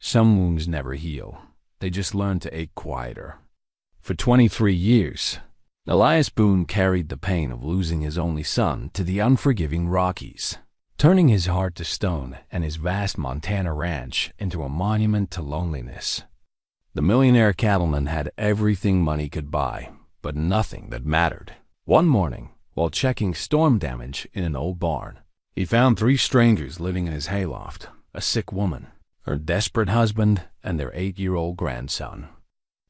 Some wounds never heal. They just learn to ache quieter. For 23 years, Elias Boone carried the pain of losing his only son to the unforgiving Rockies, turning his heart to stone and his vast Montana ranch into a monument to loneliness. The millionaire cattleman had everything money could buy, but nothing that mattered. One morning, while checking storm damage in an old barn, he found 3 strangers living in his hayloft: a sick woman, her desperate husband, and their 8-year-old grandson.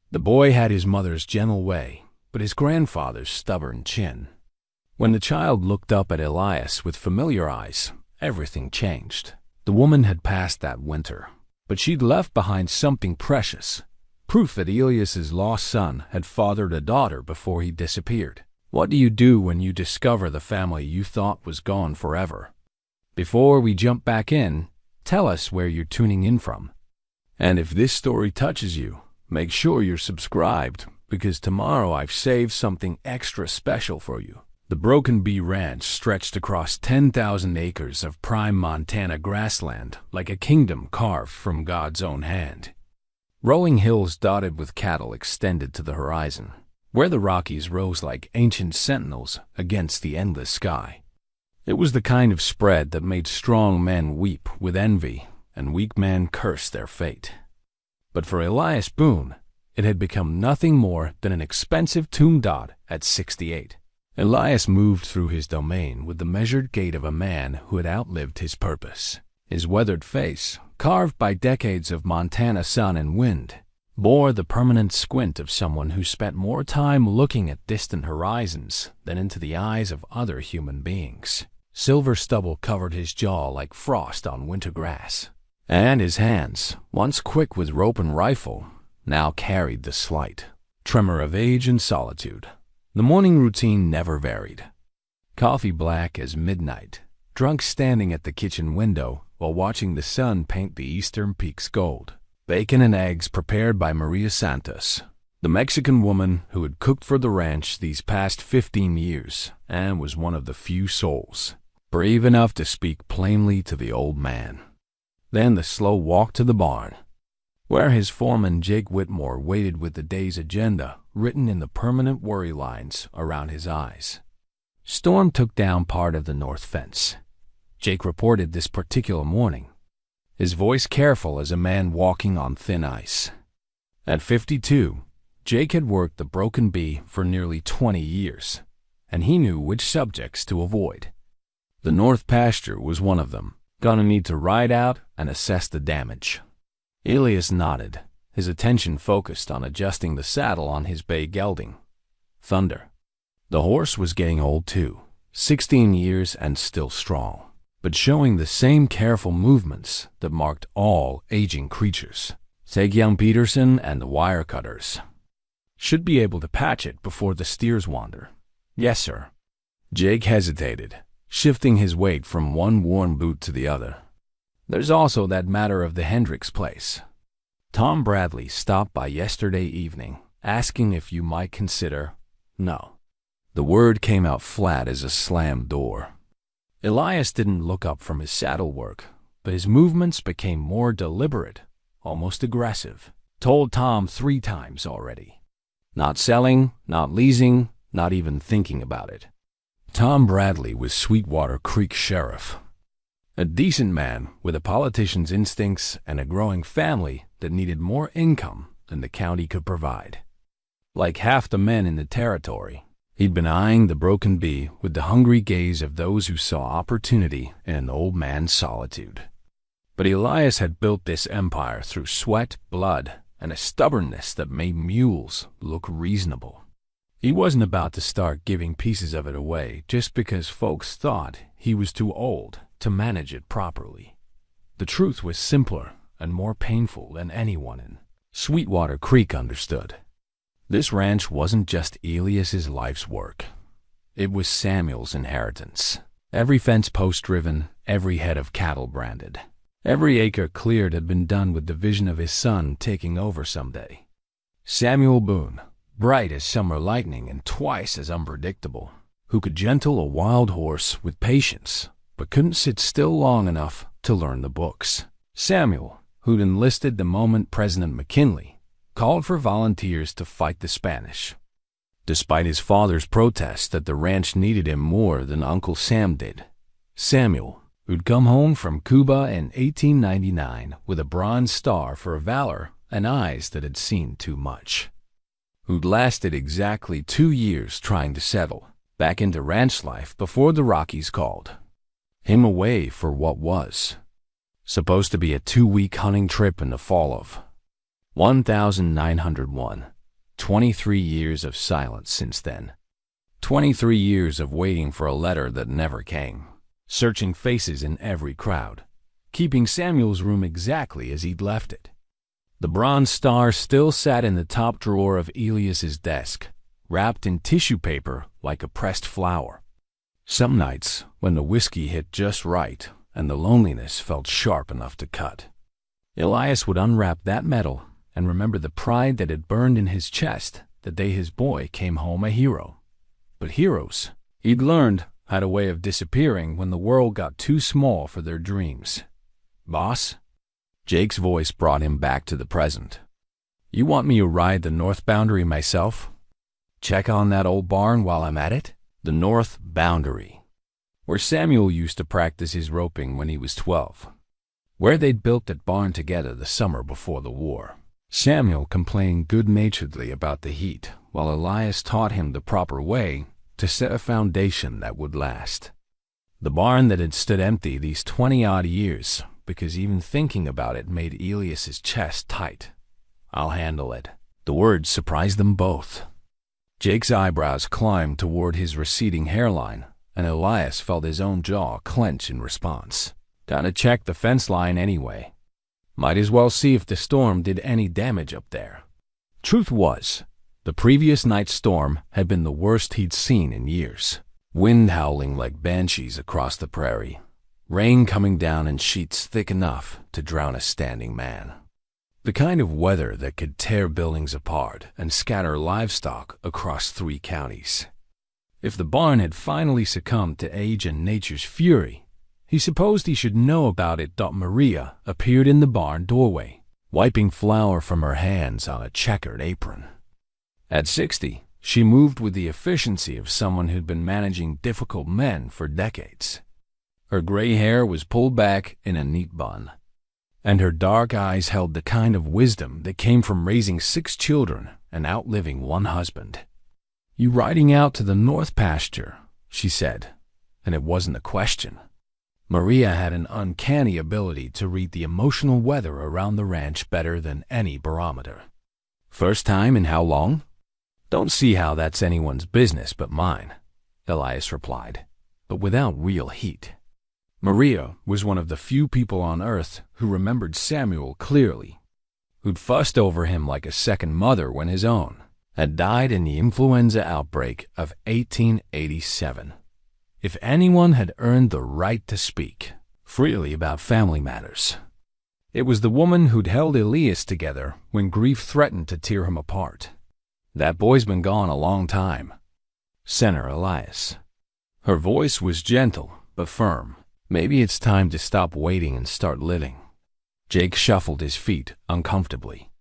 The boy had his mother's gentle way, but his grandfather's stubborn chin. When the child looked up at Elias with familiar eyes, everything changed. The woman had passed that winter, but she'd left behind something precious, proof that Elias's lost son had fathered a daughter before he disappeared. What do you do when you discover the family you thought was gone forever? Before we jump back in, tell us where you're tuning in from. And if this story touches you, make sure you're subscribed, because tomorrow I've saved something extra special for you. The Broken Bee Ranch stretched across 10,000 acres of prime Montana grassland like a kingdom carved from God's own hand. Rolling hills dotted with cattle extended to the horizon, where the Rockies rose like ancient sentinels against the endless sky. It was the kind of spread that made strong men weep with envy and weak men curse their fate. But for Elias Boone, it had become nothing more than an expensive tomb dot at 68. Elias moved through his domain with the measured gait of a man who had outlived his purpose. His weathered face, carved by decades of Montana sun and wind, bore the permanent squint of someone who spent more time looking at distant horizons than into the eyes of other human beings. Silver stubble covered his jaw like frost on winter grass, and his hands, once quick with rope and rifle, now carried the slight tremor of age and solitude. The morning routine never varied. Coffee black as midnight, drunk standing at the kitchen window while watching the sun paint the eastern peaks gold. Bacon and eggs prepared by Maria Santos, the Mexican woman who had cooked for the ranch these past 15 years and was one of the few souls brave enough to speak plainly to the old man. Then the slow walk to the barn, where his foreman Jake Whitmore waited with the day's agenda written in the permanent worry lines around his eyes. Storm took down part of the north fence. Jake reported this particular morning, his voice careful as a man walking on thin ice. At 52, Jake had worked the Broken Bee for nearly 20 years, and he knew which subjects to avoid. The north pasture was one of them. Gonna need to ride out and assess the damage. Elias nodded, his attention focused on adjusting the saddle on his bay gelding, Thunder. The horse was getting old too, 16 years and still strong, but showing the same careful movements that marked all aging creatures. Take young Peterson and the wire cutters. Should be able to patch it before the steers wander. Yes, sir. Jake hesitated, shifting his weight from one worn boot to the other. There's also that matter of the Hendricks place. Tom Bradley stopped by yesterday evening, asking if you might consider. No. The word came out flat as a slammed door. Elias didn't look up from his saddle work, but his movements became more deliberate, almost aggressive. Told Tom 3 times already. Not selling, not leasing, not even thinking about it. Tom Bradley was Sweetwater Creek sheriff. A decent man with a politician's instincts and a growing family that needed more income than the county could provide. Like half the men in the territory, he'd been eyeing the Broken Bee with the hungry gaze of those who saw opportunity in an old man's solitude. But Elias had built this empire through sweat, blood, and a stubbornness that made mules look reasonable. He wasn't about to start giving pieces of it away just because folks thought he was too old to manage it properly. The truth was simpler and more painful than anyone in Sweetwater Creek understood. This ranch wasn't just Elias's life's work. It was Samuel's inheritance. Every fence post driven, every head of cattle branded. Every acre cleared had been done with the vision of his son taking over someday. Samuel Boone, bright as summer lightning and twice as unpredictable, who could gentle a wild horse with patience, but couldn't sit still long enough to learn the books. Samuel, who'd enlisted the moment President McKinley called for volunteers to fight the Spanish. Despite his father's protest that the ranch needed him more than Uncle Sam did, Samuel, who'd come home from Cuba in 1899 with a Bronze Star for valor and eyes that had seen too much, who'd lasted exactly 2 years trying to settle back into ranch life before the Rockies called him away for what was supposed to be a 2-week hunting trip in the fall of 1901. 23 years of silence since then. 23 years of waiting for a letter that never came, searching faces in every crowd, keeping Samuel's room exactly as he'd left it. The Bronze Star still sat in the top drawer of Elias's desk, wrapped in tissue paper like a pressed flower. Some nights, when the whiskey hit just right and the loneliness felt sharp enough to cut, Elias would unwrap that medal and remember the pride that had burned in his chest the day his boy came home a hero. But heroes, he'd learned, had a way of disappearing when the world got too small for their dreams. "Boss?" Jake's voice brought him back to the present. "You want me to ride the north boundary myself? Check on that old barn while I'm at it?" The north boundary, where Samuel used to practice his roping when he was 12, where they'd built that barn together the summer before the war. Samuel complained good-naturedly about the heat, while Elias taught him the proper way to set a foundation that would last. The barn that had stood empty these 20-odd years, because even thinking about it made Elias's chest tight. "I'll handle it." The words surprised them both. Jake's eyebrows climbed toward his receding hairline, and Elias felt his own jaw clench in response. "Gotta check the fence line anyway. Might as well see if the storm did any damage up there." Truth was, the previous night's storm had been the worst he'd seen in years. Wind howling like banshees across the prairie, rain coming down in sheets thick enough to drown a standing man. The kind of weather that could tear buildings apart and scatter livestock across 3 counties. If the barn had finally succumbed to age and nature's fury, he supposed he should know about it. Maria appeared in the barn doorway, wiping flour from her hands on a checkered apron. At 60, she moved with the efficiency of someone who'd been managing difficult men for decades. Her gray hair was pulled back in a neat bun, and her dark eyes held the kind of wisdom that came from raising 6 children and outliving 1 husband. "You riding out to the north pasture," she said, and it wasn't a question. Maria had an uncanny ability to read the emotional weather around the ranch better than any barometer. "First time in how long?" "Don't see how that's anyone's business but mine," Elias replied, but without real heat. Maria was one of the few people on earth who remembered Samuel clearly, who'd fussed over him like a second mother when his own had died in the influenza outbreak of 1887. If anyone had earned the right to speak freely about family matters, it was the woman who'd held Elias together when grief threatened to tear him apart. "That boy's been gone a long time," Senator Elias. Her voice was gentle but firm. "Maybe it's time to stop waiting and start living." Jake shuffled his feet uncomfortably.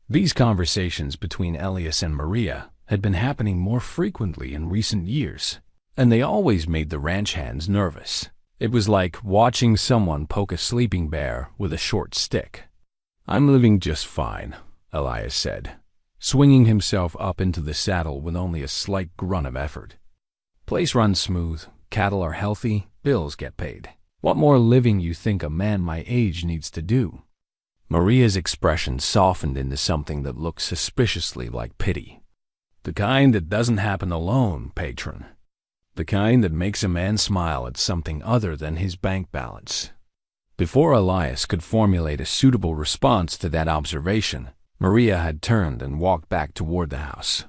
These conversations between Elias and Maria had been happening more frequently in recent years, and they always made the ranch hands nervous. It was like watching someone poke a sleeping bear with a short stick. "I'm living just fine," Elias said, swinging himself up into the saddle with only a slight grunt of effort. "Place runs smooth, cattle are healthy, bills get paid. What more living you think a man my age needs to do?" Maria's expression softened into something that looked suspiciously like pity. "The kind that doesn't happen alone, patron. The kind that makes a man smile at something other than his bank balance." Before Elias could formulate a suitable response to that observation, Maria had turned and walked back toward the house,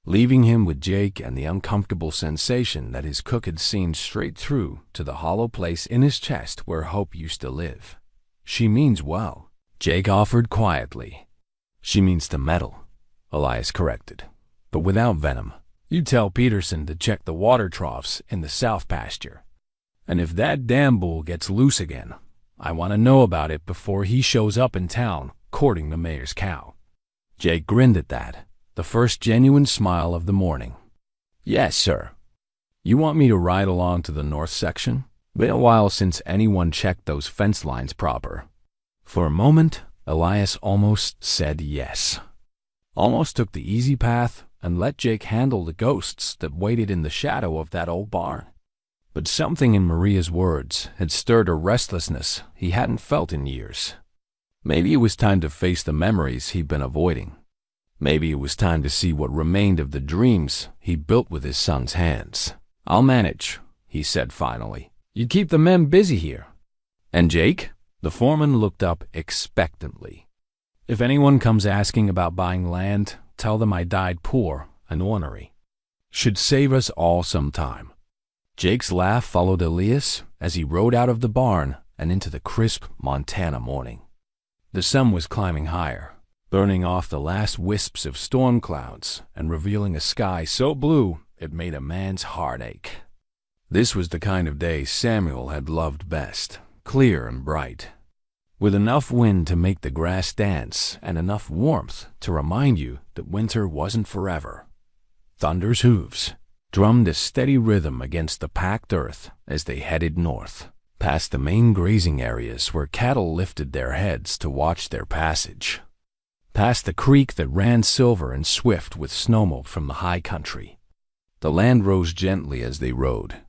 leaving him with Jake and the uncomfortable sensation that his cook had seen straight through to the hollow place in his chest where hope used to live. "She means well," Jake offered quietly. "She means to meddle," Elias corrected, "but without venom. You tell Peterson to check the water troughs in the south pasture. And if that damn bull gets loose again, I want to know about it before he shows up in town, courting the mayor's cow." Jake grinned at that, the first genuine smile of the morning. "Yes, sir. You want me to ride along to the north section? Been a while since anyone checked those fence lines proper." For a moment, Elias almost said yes. Almost took the easy path and let Jake handle the ghosts that waited in the shadow of that old barn. But something in Maria's words had stirred a restlessness he hadn't felt in years. Maybe it was time to face the memories he'd been avoiding. Maybe it was time to see what remained of the dreams he built with his son's hands. "I'll manage," he said finally. "You keep the men busy here." "And Jake?" The foreman looked up expectantly. "If anyone comes asking about buying land, tell them I died poor and ornery. Should save us all some time." Jake's laugh followed Elias as he rode out of the barn and into the crisp Montana morning. The sun was climbing higher, burning off the last wisps of storm clouds and revealing a sky so blue it made a man's heart ache. This was the kind of day Samuel had loved best, clear and bright, with enough wind to make the grass dance and enough warmth to remind you that winter wasn't forever. Thunder's hooves drummed a steady rhythm against the packed earth as they headed north, past the main grazing areas where cattle lifted their heads to watch their passage, past the creek that ran silver and swift with snowmelt from the high country. The land rose gently as they rode,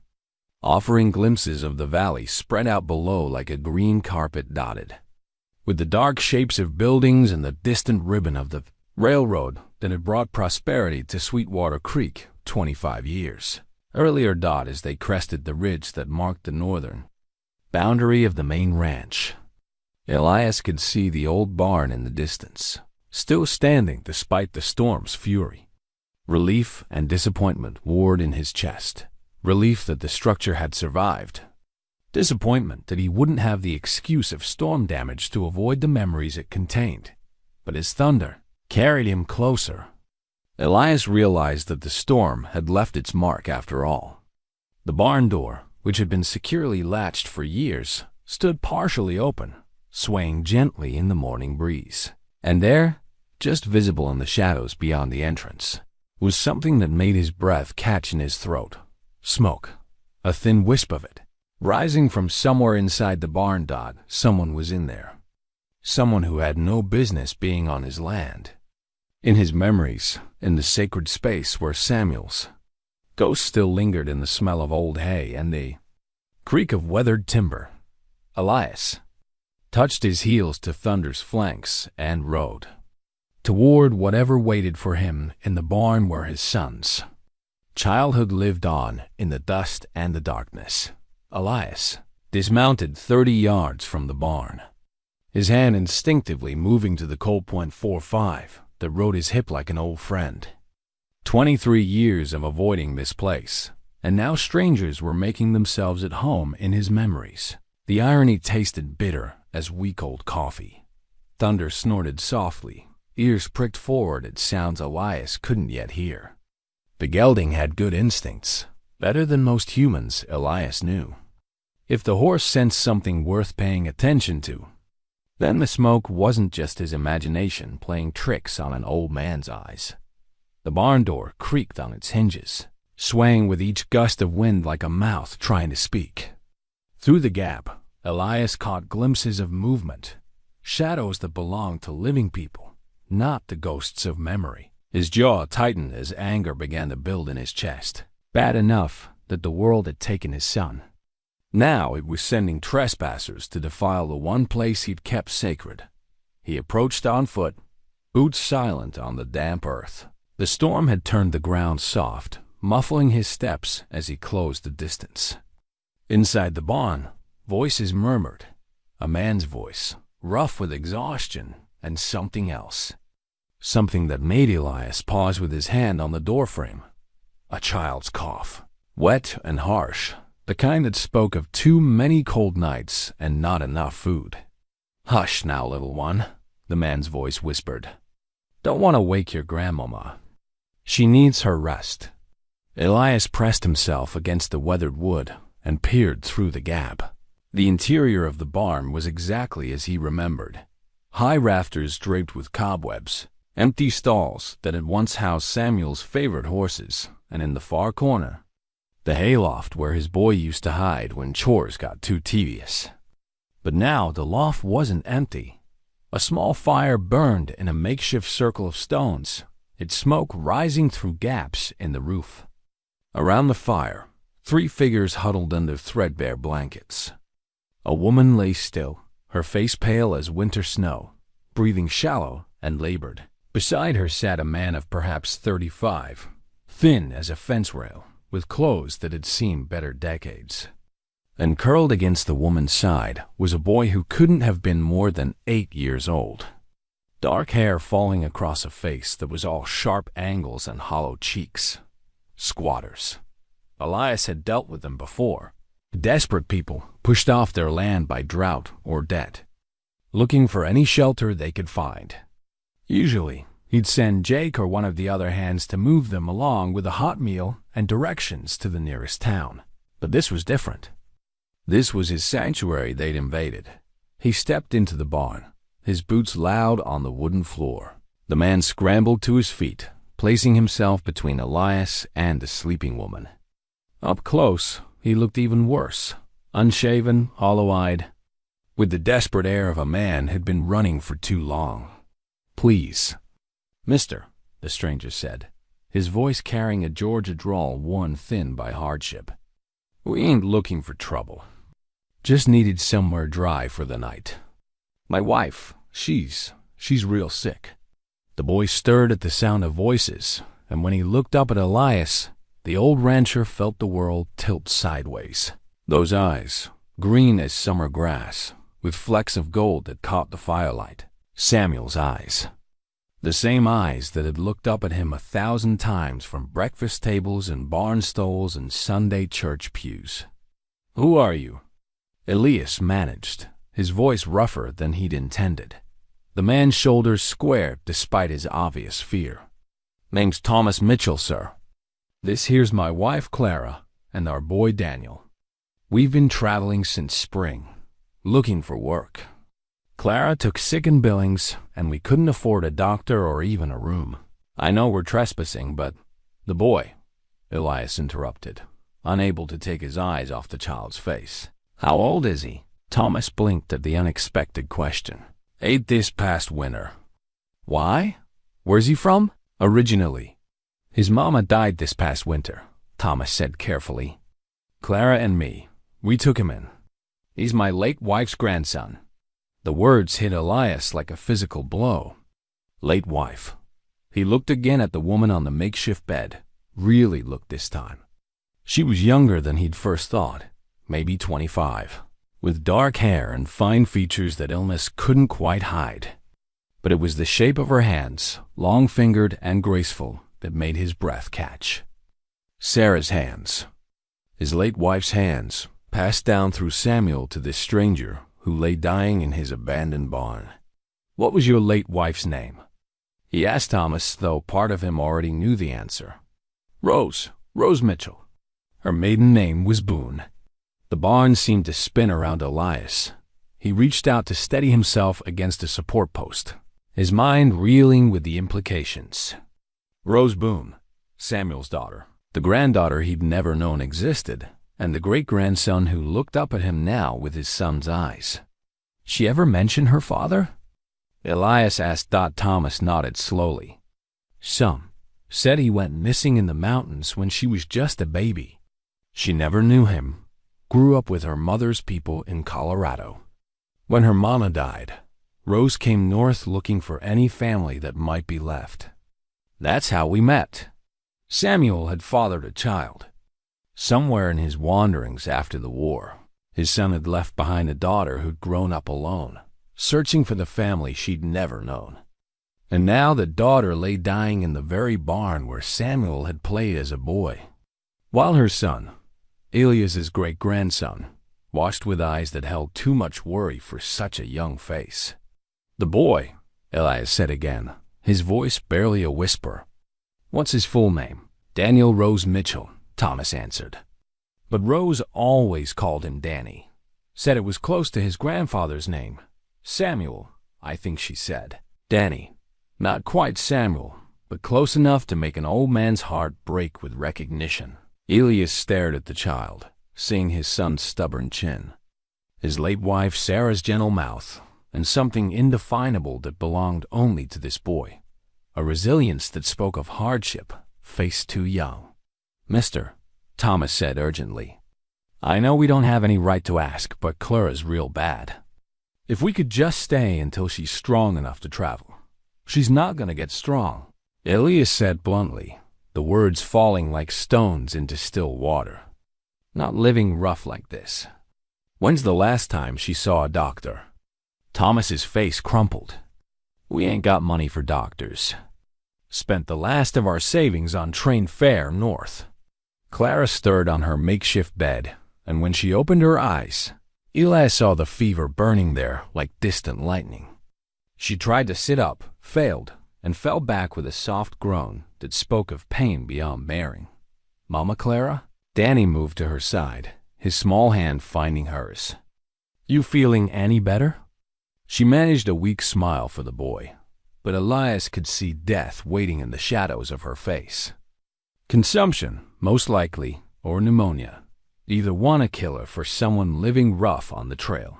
offering glimpses of the valley spread out below like a green carpet dotted with the dark shapes of buildings and the distant ribbon of the railroad that had brought prosperity to Sweetwater Creek 25 years earlier. As they crested the ridge that marked the northern boundary of the main ranch, Elias could see the old barn in the distance, still standing despite the storm's fury. Relief and disappointment warred in his chest. Relief that the structure had survived. Disappointment that he wouldn't have the excuse of storm damage to avoid the memories it contained. But as thunder carried him closer, Elias realized that the storm had left its mark after all. The barn door, which had been securely latched for years, stood partially open, swaying gently in the morning breeze. And there, just visible in the shadows beyond the entrance, was something that made his breath catch in his throat. Smoke, a thin wisp of it, rising from somewhere inside the barn. Someone was in there. Someone who had no business being on his land. In his memories, in the sacred space where Samuel's ghost still lingered in the smell of old hay and the creak of weathered timber, Elias touched his heels to Thunder's flanks and rode toward whatever waited for him in the barn where his sons' childhood lived on in the dust and the darkness. Elias dismounted 30 yards from the barn, his hand instinctively moving to the Colt .45 that rode his hip like an old friend. 23 years of avoiding this place, and now strangers were making themselves at home in his memories. The irony tasted bitter as week-old coffee. Thunder snorted softly, ears pricked forward at sounds Elias couldn't yet hear. The gelding had good instincts, better than most humans, Elias knew. If the horse sensed something worth paying attention to, then the smoke wasn't just his imagination playing tricks on an old man's eyes. The barn door creaked on its hinges, swaying with each gust of wind like a mouth trying to speak. Through the gap, Elias caught glimpses of movement, shadows that belonged to living people, not the ghosts of memory. His jaw tightened as anger began to build in his chest. Bad enough that the world had taken his son. Now it was sending trespassers to defile the one place he'd kept sacred. He approached on foot, boots silent on the damp earth. The storm had turned the ground soft, muffling his steps as he closed the distance. Inside the barn, voices murmured. A man's voice, rough with exhaustion and something else. Something that made Elias pause with his hand on the doorframe. A child's cough, wet and harsh, the kind that spoke of too many cold nights and not enough food. "Hush now, little one," the man's voice whispered. "Don't want to wake your grandmama. She needs her rest." Elias pressed himself against the weathered wood and peered through the gap. The interior of the barn was exactly as he remembered. High rafters draped with cobwebs, empty stalls that had once housed Samuel's favorite horses, and in the far corner, the hayloft where his boy used to hide when chores got too tedious. But now the loft wasn't empty. A small fire burned in a makeshift circle of stones, its smoke rising through gaps in the roof. Around the fire, 3 figures huddled under threadbare blankets. A woman lay still, her face pale as winter snow, breathing shallow and labored. Beside her sat a man of perhaps 35, thin as a fence rail, with clothes that had seen better decades. And curled against the woman's side was a boy who couldn't have been more than 8 years old. Dark hair falling across a face that was all sharp angles and hollow cheeks. Squatters. Elias had dealt with them before. Desperate people pushed off their land by drought or debt, looking for any shelter they could find. Usually, he'd send Jake or one of the other hands to move them along with a hot meal and directions to the nearest town. But this was different. This was his sanctuary they'd invaded. He stepped into the barn, his boots loud on the wooden floor. The man scrambled to his feet, placing himself between Elias and the sleeping woman. Up close, he looked even worse, unshaven, hollow-eyed, with the desperate air of a man who'd been running for too long. "Please, mister," the stranger said, his voice carrying a Georgia drawl worn thin by hardship. "We ain't looking for trouble. Just needed somewhere dry for the night. My wife, she's real sick." The boy stirred at the sound of voices, and when he looked up at Elias, the old rancher felt the world tilt sideways. Those eyes, green as summer grass, with flecks of gold that caught the firelight. Samuel's eyes. The same eyes that had looked up at him 1,000 times from breakfast tables and barn stalls and Sunday church pews. "Who are you?" Elias managed, his voice rougher than he'd intended. The man's shoulders squared despite his obvious fear. "Name's Thomas Mitchell, sir. This here's my wife Clara and our boy Daniel. We've been traveling since spring, looking for work. Clara took sick in Billings, and we couldn't afford a doctor or even a room. I know we're trespassing, but—" "The boy," Elias interrupted, unable to take his eyes off the child's face. "How old is he?" Thomas blinked at the unexpected question. "8 this past winter." "Why? Where's he from?" "Originally. His mama died this past winter," Thomas said carefully. "Clara and me, we took him in. He's my late wife's grandson." The words hit Elias like a physical blow. Late wife. He looked again at the woman on the makeshift bed, really looked this time. She was younger than he'd first thought, maybe 25, with dark hair and fine features that illness couldn't quite hide. But it was the shape of her hands, long-fingered and graceful, that made his breath catch. Sarah's hands. His late wife's hands, passed down through Samuel to this stranger who lay dying in his abandoned barn. "What was your late wife's name?" He asked Thomas, though part of him already knew the answer. Rose Mitchell. Her maiden name was Boone." The barn seemed to spin around Elias. He reached out to steady himself against a support post, his mind reeling with the implications. Rose Boone, Samuel's daughter, the granddaughter he'd never known existed, and the great-grandson who looked up at him now with his son's eyes. "She ever mention her father?" Elias asked. Thomas nodded slowly. "Some. Said he went missing in the mountains when she was just a baby. She never knew him. Grew up with her mother's people in Colorado. When her mama died, Rose came north looking for any family that might be left. That's how we met. Samuel had fathered a child. Somewhere in his wanderings after the war, his son had left behind a daughter who'd grown up alone, searching for the family she'd never known. And now the daughter lay dying in the very barn where Samuel had played as a boy, while her son, Elias's great-grandson, watched with eyes that held too much worry for such a young face. "The boy," Elias said again, his voice barely a whisper. "What's his full name?" "Daniel Rose Mitchell," Thomas answered. But Rose always called him Danny. Said it was close to his grandfather's name. Samuel, I think she said. Danny. Not quite Samuel, but close enough to make an old man's heart break with recognition. Elias stared at the child, seeing his son's stubborn chin, his late wife Sarah's gentle mouth, and something indefinable that belonged only to this boy. A resilience that spoke of hardship, faced too young. Mister, Thomas said urgently, I know we don't have any right to ask, but Clara's real bad. If we could just stay until she's strong enough to travel. She's not gonna get strong. Elias said bluntly, the words falling like stones into still water. Not living rough like this. When's the last time she saw a doctor? Thomas's face crumpled. We ain't got money for doctors. Spent the last of our savings on train fare north. Clara stirred on her makeshift bed, and when she opened her eyes, Elias saw the fever burning there like distant lightning. She tried to sit up, failed, and fell back with a soft groan that spoke of pain beyond bearing. Mama Clara? Danny moved to her side, his small hand finding hers. You feeling any better? She managed a weak smile for the boy, but Elias could see death waiting in the shadows of her face. Consumption, most likely, or pneumonia. Either one a killer for someone living rough on the trail.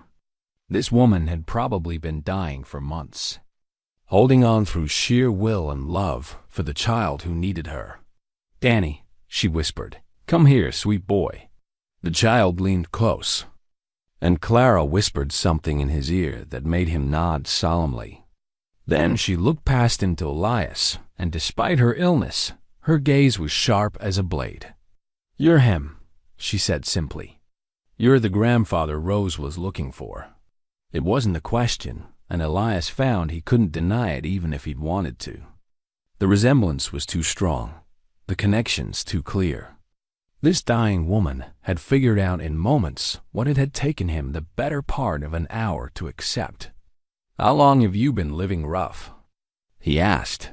This woman had probably been dying for months, holding on through sheer will and love for the child who needed her. Danny, she whispered, come here, sweet boy. The child leaned close, and Clara whispered something in his ear that made him nod solemnly. Then she looked past him to Elias, and despite her illness, her gaze was sharp as a blade. You're him, she said simply. You're the grandfather Rose was looking for. It wasn't a question, and Elias found he couldn't deny it even if he'd wanted to. The resemblance was too strong, the connections too clear. This dying woman had figured out in moments what it had taken him the better part of an hour to accept. How long have you been living rough? He asked.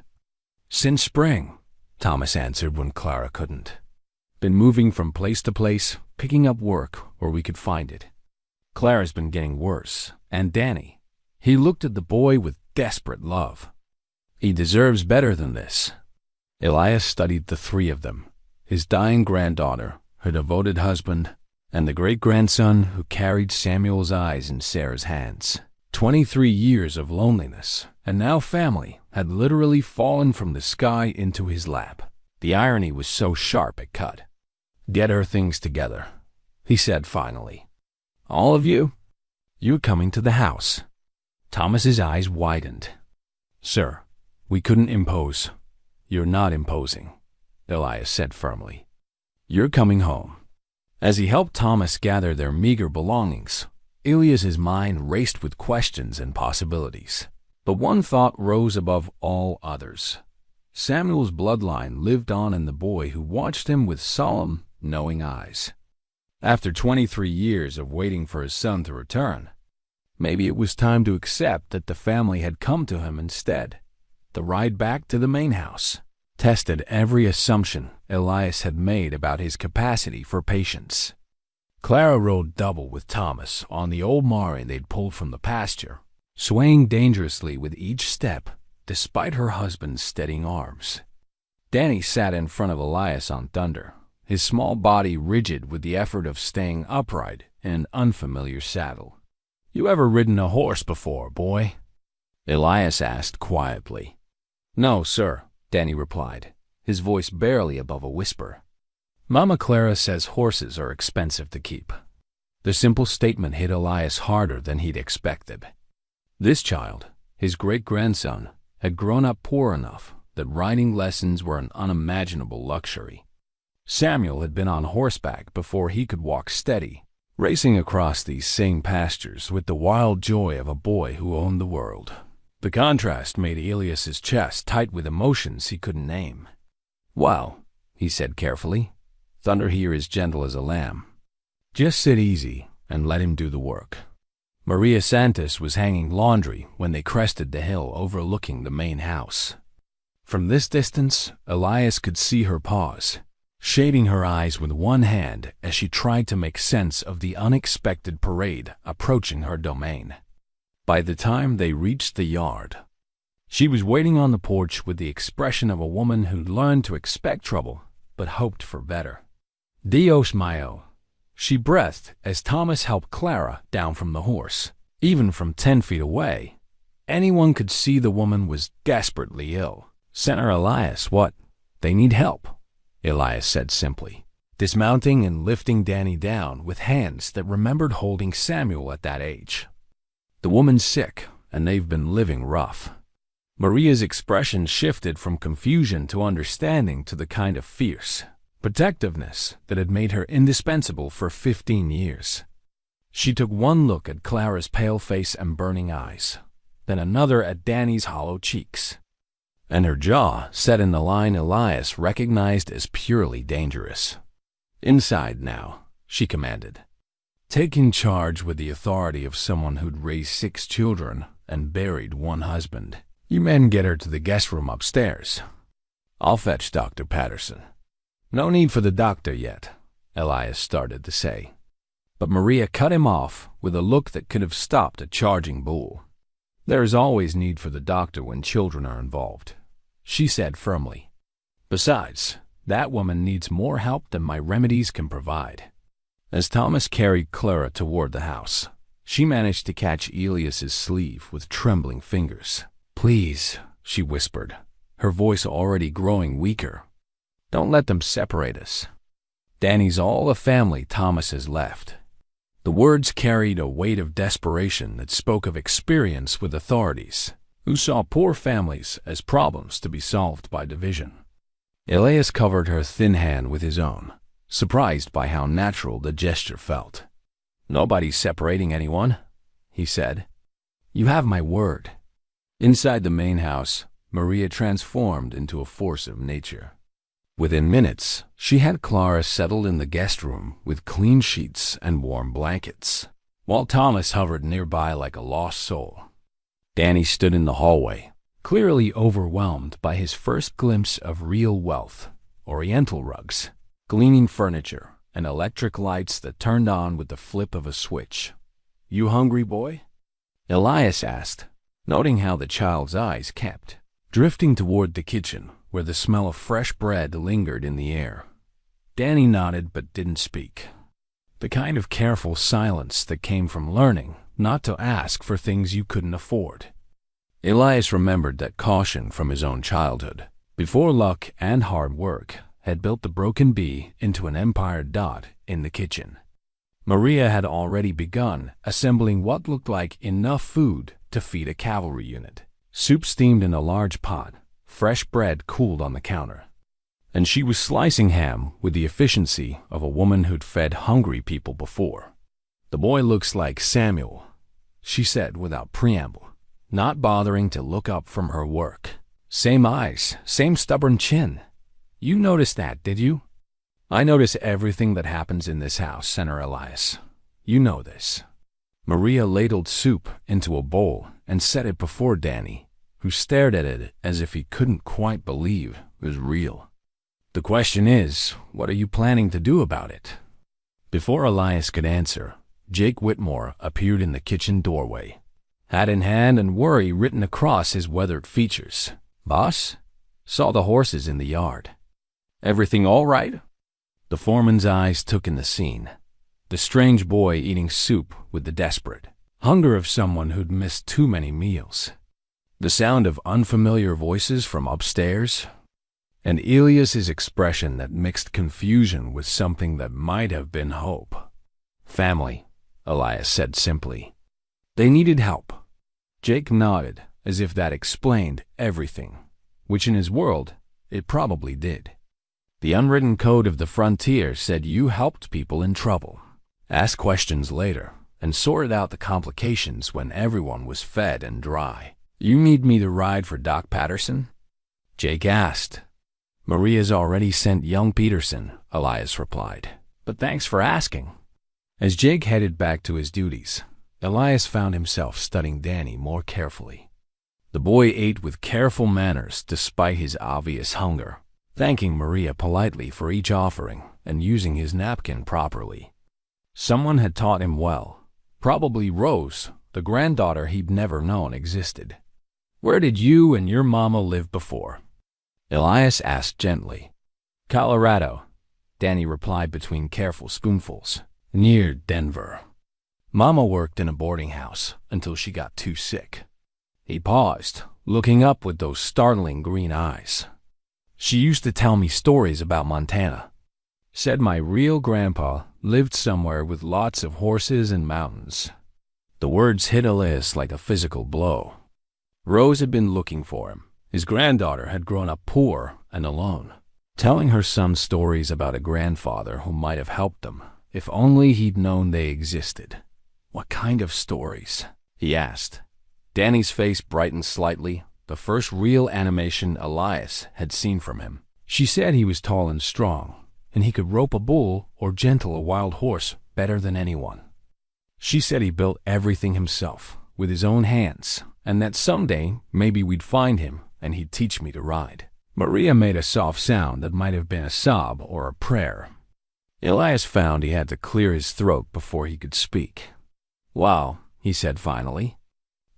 Since spring, Thomas answered when Clara couldn't. Been moving from place to place, picking up work where we could find it. Clara's been getting worse, and Danny. He looked at the boy with desperate love. He deserves better than this. Elias studied the three of them, his dying granddaughter, her devoted husband, and the great-grandson who carried Samuel's eyes in Sarah's hands. 23 years of loneliness, and now family, had literally fallen from the sky into his lap. The irony was so sharp it cut. Get her things together, he said finally. All of you? You're coming to the house. Thomas's eyes widened. Sir, we couldn't impose. You're not imposing, Elias said firmly. You're coming home. As he helped Thomas gather their meager belongings, Elias's mind raced with questions and possibilities. But one thought rose above all others. Samuel's bloodline lived on in the boy who watched him with solemn, knowing eyes. After 23 years of waiting for his son to return, maybe it was time to accept that the family had come to him instead. The ride back to the main house tested every assumption Elias had made about his capacity for patience. Clara rode double with Thomas on the old mare they'd pulled from the pasture, swaying dangerously with each step despite her husband's steadying arms. Danny sat in front of Elias on Thunder, his small body rigid with the effort of staying upright in an unfamiliar saddle. You ever ridden a horse before, boy? Elias asked quietly. No, sir, Danny replied, his voice barely above a whisper. Mama Clara says horses are expensive to keep. The simple statement hit Elias harder than he'd expected. This child, his great-grandson, had grown up poor enough that riding lessons were an unimaginable luxury. Samuel had been on horseback before he could walk steady, racing across these same pastures with the wild joy of a boy who owned the world. The contrast made Elias's chest tight with emotions he couldn't name. Well, he said carefully, Thunder here is gentle as a lamb. Just sit easy and let him do the work. Maria Santos was hanging laundry when they crested the hill overlooking the main house. From this distance, Elias could see her pause. shading her eyes with one hand as she tried to make sense of the unexpected parade approaching her domain. By the time they reached the yard, she was waiting on the porch with the expression of a woman who'd learned to expect trouble but hoped for better. Dios mío, she breathed as Thomas helped Clara down from the horse. Even from 10 feet away, anyone could see the woman was desperately ill. Senator Elias, what? They need help, Elias said simply, dismounting and lifting Danny down with hands that remembered holding Samuel at that age. The woman's sick, and they've been living rough. Maria's expression shifted from confusion to understanding to the kind of fierce protectiveness that had made her indispensable for 15 years. She took one look at Clara's pale face and burning eyes, then another at Danny's hollow cheeks, and her jaw set in the line Elias recognized as purely dangerous. "Inside now," she commanded, taking charge with the authority of someone who'd raised 6 children and buried 1 husband. "You men get her to the guest room upstairs. I'll fetch Dr. Patterson." "No need for the doctor yet," Elias started to say, but Maria cut him off with a look that could have stopped a charging bull. "There is always need for the doctor when children are involved," she said firmly. "Besides, that woman needs more help than my remedies can provide." As Thomas carried Clara toward the house, she managed to catch Elias's sleeve with trembling fingers. "Please," she whispered, her voice already growing weaker. "Don't let them separate us. Danny's all the family Thomas has left." The words carried a weight of desperation that spoke of experience with authorities who saw poor families as problems to be solved by division. Elias covered her thin hand with his own, surprised by how natural the gesture felt. "Nobody's separating anyone," he said. "You have my word." Inside the main house, Maria transformed into a force of nature. Within minutes, she had Clara settled in the guest room with clean sheets and warm blankets, while Thomas hovered nearby like a lost soul. Danny stood in the hallway, clearly overwhelmed by his first glimpse of real wealth: oriental rugs, gleaming furniture, and electric lights that turned on with the flip of a switch. "You hungry, boy?" Elias asked, noting how the child's eyes kept drifting toward the kitchen, where the smell of fresh bread lingered in the air. Danny nodded but didn't speak. The kind of careful silence that came from learning not to ask for things you couldn't afford. Elias remembered that caution from his own childhood, before luck and hard work had built the broken bee into an empire dot in the kitchen. Maria had already begun assembling what looked like enough food to feed a cavalry unit. Soup steamed in a large pot, fresh bread cooled on the counter, and she was slicing ham with the efficiency of a woman who'd fed hungry people before. "The boy looks like Samuel," she said without preamble, not bothering to look up from her work. "Same eyes, same stubborn chin. You noticed that, did you?" "I notice everything that happens in this house, Senator Elias. You know this." Maria ladled soup into a bowl and set it before Danny, who stared at it as if he couldn't quite believe it was real. "The question is, what are you planning to do about it?" Before Elias could answer, Jake Whitmore appeared in the kitchen doorway, hat in hand and worry written across his weathered features. "Boss? Saw the horses in the yard. Everything all right?" The foreman's eyes took in the scene. The strange boy eating soup with the desperate hunger of someone who'd missed too many meals. The sound of unfamiliar voices from upstairs, and Elias's expression that mixed confusion with something that might have been hope. "Family," Elias said simply. "They needed help." Jake nodded as if that explained everything, which in his world it probably did. The unwritten code of the frontier said you helped people in trouble, asked questions later, and sorted out the complications when everyone was fed and dry. "You need me to ride for Doc Patterson?" Jake asked. "Maria's already sent young Peterson," Elias replied. "But thanks for asking." As Jake headed back to his duties, Elias found himself studying Danny more carefully. The boy ate with careful manners despite his obvious hunger, thanking Maria politely for each offering and using his napkin properly. Someone had taught him well. Probably Rose, the granddaughter he'd never known existed. "Where did you and your mama live before?" Elias asked gently. "Colorado," Danny replied between careful spoonfuls. "Near Denver. Mama worked in a boarding house until she got too sick." He paused, looking up with those startling green eyes. "She used to tell me stories about Montana. Said my real grandpa lived somewhere with lots of horses and mountains." The words hit Elias like a physical blow. Rose had been looking for him. His granddaughter had grown up poor and alone, telling her son stories about a grandfather who might have helped them, if only he'd known they existed. "What kind of stories?" he asked. Danny's face brightened slightly, the first real animation Elias had seen from him. "She said he was tall and strong, and he could rope a bull or gentle a wild horse better than anyone. She said he built everything himself, with his own hands, and that someday maybe we'd find him and he'd teach me to ride." Maria made a soft sound that might have been a sob or a prayer. Elias found he had to clear his throat before he could speak. "Well," he said finally,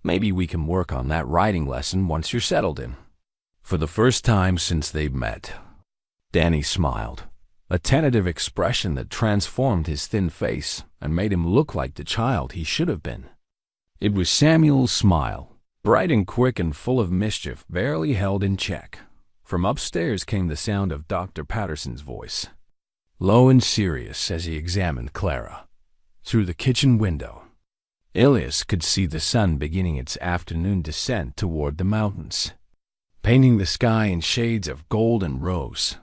"maybe we can work on that riding lesson once you're settled in." For the first time since they'd met, Danny smiled, a tentative expression that transformed his thin face and made him look like the child he should have been. It was Samuel's smile, bright and quick and full of mischief, barely held in check. From upstairs came the sound of Dr. Patterson's voice, low and serious as he examined Clara. Through the kitchen window, Elias could see the sun beginning its afternoon descent toward the mountains, painting the sky in shades of gold and rose.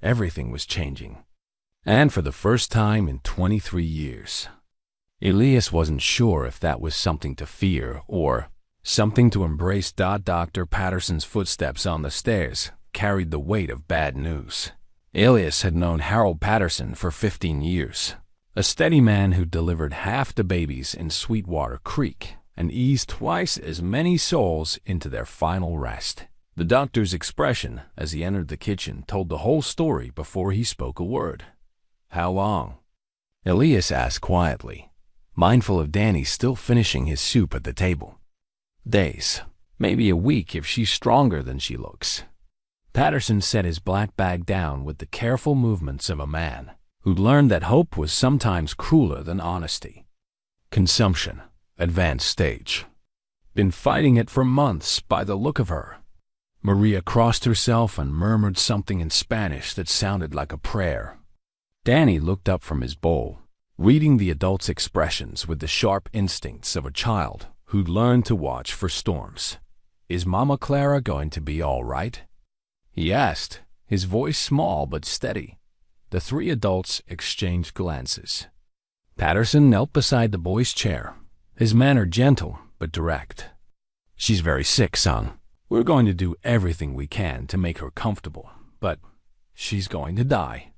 Everything was changing, and for the first time in 23 years. Elias wasn't sure if that was something to fear or something to embrace. Dr. Patterson's footsteps on the stairs carried the weight of bad news. Elias had known Harold Patterson for 15 years, a steady man who delivered half the babies in Sweetwater Creek and eased twice as many souls into their final rest. The doctor's expression as he entered the kitchen told the whole story before he spoke a word. "How long?" Elias asked quietly, mindful of Danny still finishing his soup at the table. "Days, maybe a week if she's stronger than she looks." Patterson set his black bag down with the careful movements of a man who'd learned that hope was sometimes crueler than honesty. "Consumption, advanced stage. Been fighting it for months by the look of her." Maria crossed herself and murmured something in Spanish that sounded like a prayer. Danny looked up from his bowl, reading the adult's expressions with the sharp instincts of a child who'd learned to watch for storms. "Is Mama Clara going to be all right?" he asked, his voice small but steady. The three adults exchanged glances. Patterson knelt beside the boy's chair, his manner gentle but direct. "She's very sick, son. We're going to do everything we can to make her comfortable, but she's going to die,"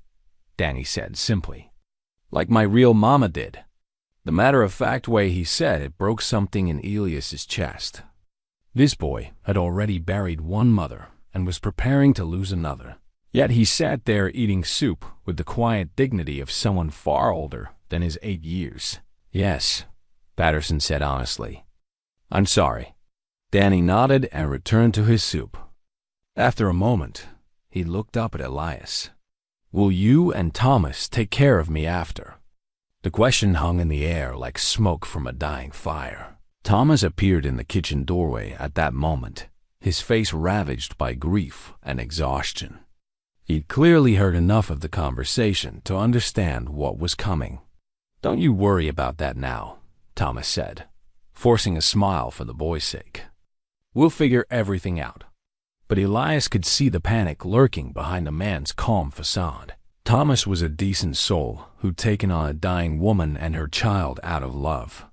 Danny said simply. "Like my real mama did." The matter-of-fact way he said it broke something in Elias's chest. This boy had already buried one mother and was preparing to lose another. Yet he sat there eating soup with the quiet dignity of someone far older than his 8 years. "Yes," Patterson said honestly. "I'm sorry." Danny nodded and returned to his soup. After a moment, he looked up at Elias. "Will you and Thomas take care of me after?" The question hung in the air like smoke from a dying fire. Thomas appeared in the kitchen doorway at that moment, his face ravaged by grief and exhaustion. He'd clearly heard enough of the conversation to understand what was coming. "Don't you worry about that now," Thomas said, forcing a smile for the boy's sake. "We'll figure everything out." But Elias could see the panic lurking behind the man's calm facade. Thomas was a decent soul who'd taken on a dying woman and her child out of love.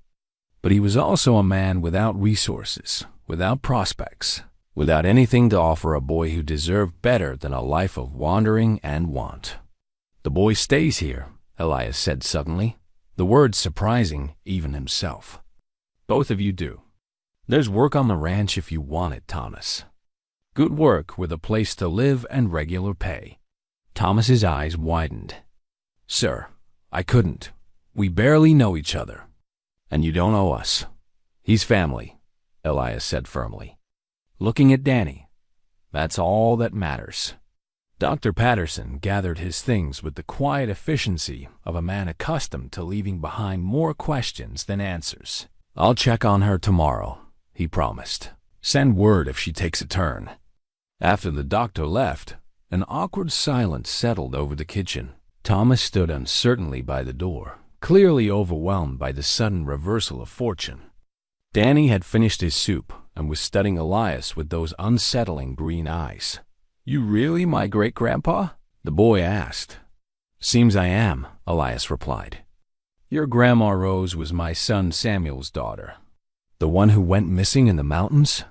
But he was also a man without resources, without prospects, without anything to offer a boy who deserved better than a life of wandering and want. "The boy stays here," Elias said suddenly, the words surprising even himself. "Both of you do. There's work on the ranch if you want it, Thomas." Good work with a place to live and regular pay. Thomas's eyes widened. Sir, I couldn't. We barely know each other. And you don't owe us. He's family, Elias said firmly. Looking at Danny, that's all that matters. Dr. Patterson gathered his things with the quiet efficiency of a man accustomed to leaving behind more questions than answers. I'll check on her tomorrow, he promised. Send word if she takes a turn. After the doctor left, an awkward silence settled over the kitchen. Thomas stood uncertainly by the door, clearly overwhelmed by the sudden reversal of fortune. Danny had finished his soup and was studying Elias with those unsettling green eyes. You really my great-grandpa? The boy asked. Seems I am, Elias replied. Your Grandma Rose was my son Samuel's daughter. The one who went missing in the mountains?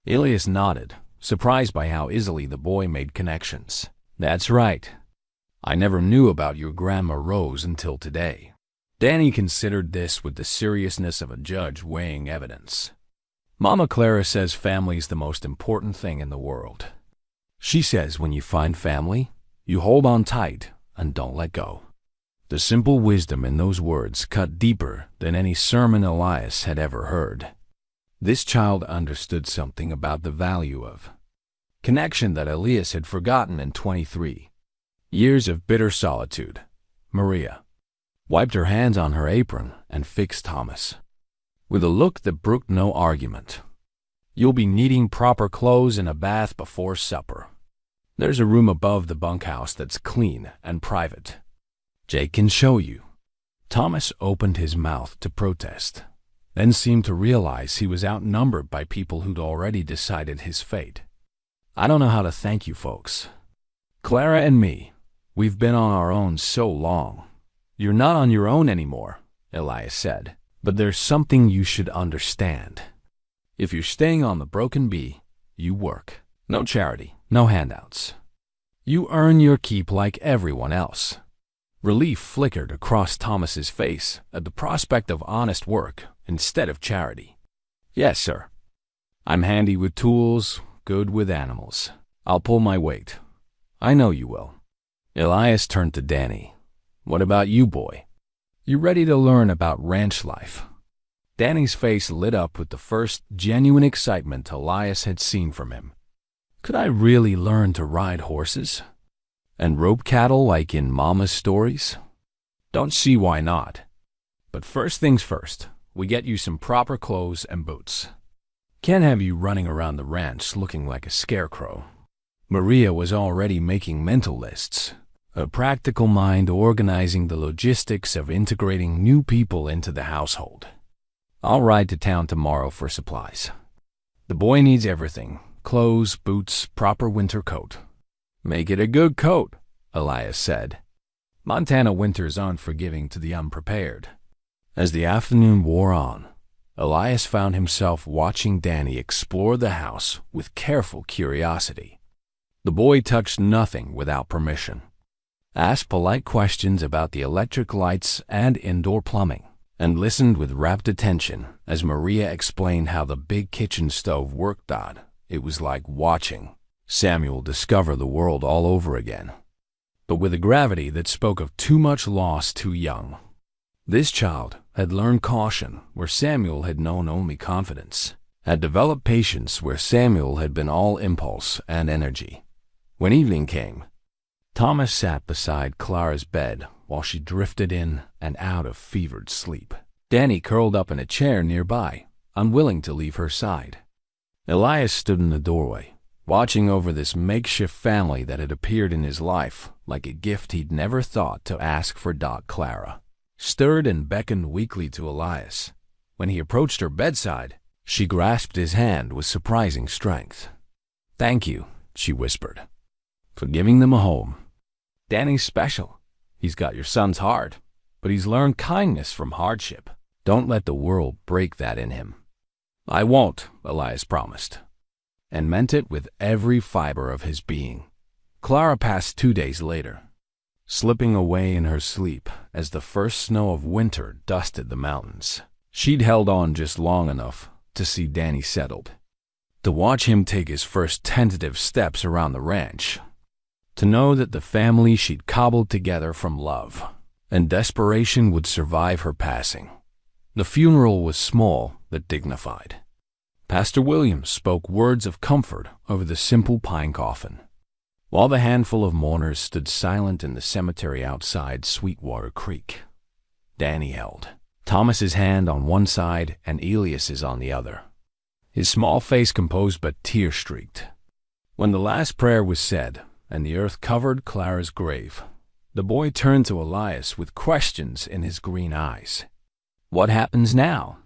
Elias nodded, surprised by how easily the boy made connections. That's right. I never knew about your Grandma Rose until today. Danny considered this with the seriousness of a judge weighing evidence. Mama Clara says family's the most important thing in the world. She says when you find family, you hold on tight and don't let go. The simple wisdom in those words cut deeper than any sermon Elias had ever heard. This child understood something about the value of connection that Elias had forgotten in 23 years of bitter solitude. Maria wiped her hands on her apron and fixed Thomas with a look that brooked no argument. You'll be needing proper clothes and a bath before supper. There's a room above the bunkhouse that's clean and private. Jake can show you. Thomas opened his mouth to protest, then seemed to realize he was outnumbered by people who'd already decided his fate. I don't know how to thank you folks. Clara and me, we've been on our own so long. You're not on your own anymore, Elias said, but there's something you should understand. If you're staying on the Broken Bee, you work. No charity, no handouts. You earn your keep like everyone else. Relief flickered across Thomas's face at the prospect of honest work instead of charity. Yes, sir. I'm handy with tools, good with animals. I'll pull my weight. I know you will. Elias turned to Danny. What about you, boy? You ready to learn about ranch life? Danny's face lit up with the first genuine excitement Elias had seen from him. Could I really learn to ride horses? And rope cattle like in Mama's stories? Don't see why not. But first things first, we get you some proper clothes and boots. Can't have you running around the ranch looking like a scarecrow. Maria was already making mental lists, a practical mind organizing the logistics of integrating new people into the household. I'll ride to town tomorrow for supplies. The boy needs everything. Clothes, boots, proper winter coat. Make it a good coat, Elias said. Montana winters aren't forgiving to the unprepared. As the afternoon wore on, Elias found himself watching Danny explore the house with careful curiosity. The boy touched nothing without permission, asked polite questions about the electric lights and indoor plumbing, and listened with rapt attention as Maria explained how the big kitchen stove worked. It was like watching Samuel discover the world all over again, but with a gravity that spoke of too much loss too young. This child had learned caution where Samuel had known only confidence, had developed patience where Samuel had been all impulse and energy. When evening came, Thomas sat beside Clara's bed while she drifted in and out of fevered sleep. Danny curled up in a chair nearby, unwilling to leave her side. Elias stood in the doorway, watching over this makeshift family that had appeared in his life like a gift he'd never thought to ask for. Clara stirred and beckoned weakly to Elias. When he approached her bedside, she grasped his hand with surprising strength. Thank you, she whispered, for giving them a home. Danny's special. He's got your son's heart, but he's learned kindness from hardship. Don't let the world break that in him. I won't, Elias promised, and meant it with every fiber of his being. Clara passed 2 days later, slipping away in her sleep as the first snow of winter dusted the mountains. She'd held on just long enough to see Danny settled. to watch him take his first tentative steps around the ranch, to know that the family she'd cobbled together from love and desperation would survive her passing. The funeral was small but dignified. Pastor Williams spoke words of comfort over the simple pine coffin, while the handful of mourners stood silent in the cemetery outside Sweetwater Creek. Danny held Thomas's hand on one side and Elias's on the other, his small face composed but tear-streaked. When the last prayer was said and the earth covered Clara's grave, the boy turned to Elias with questions in his green eyes. "What happens now?"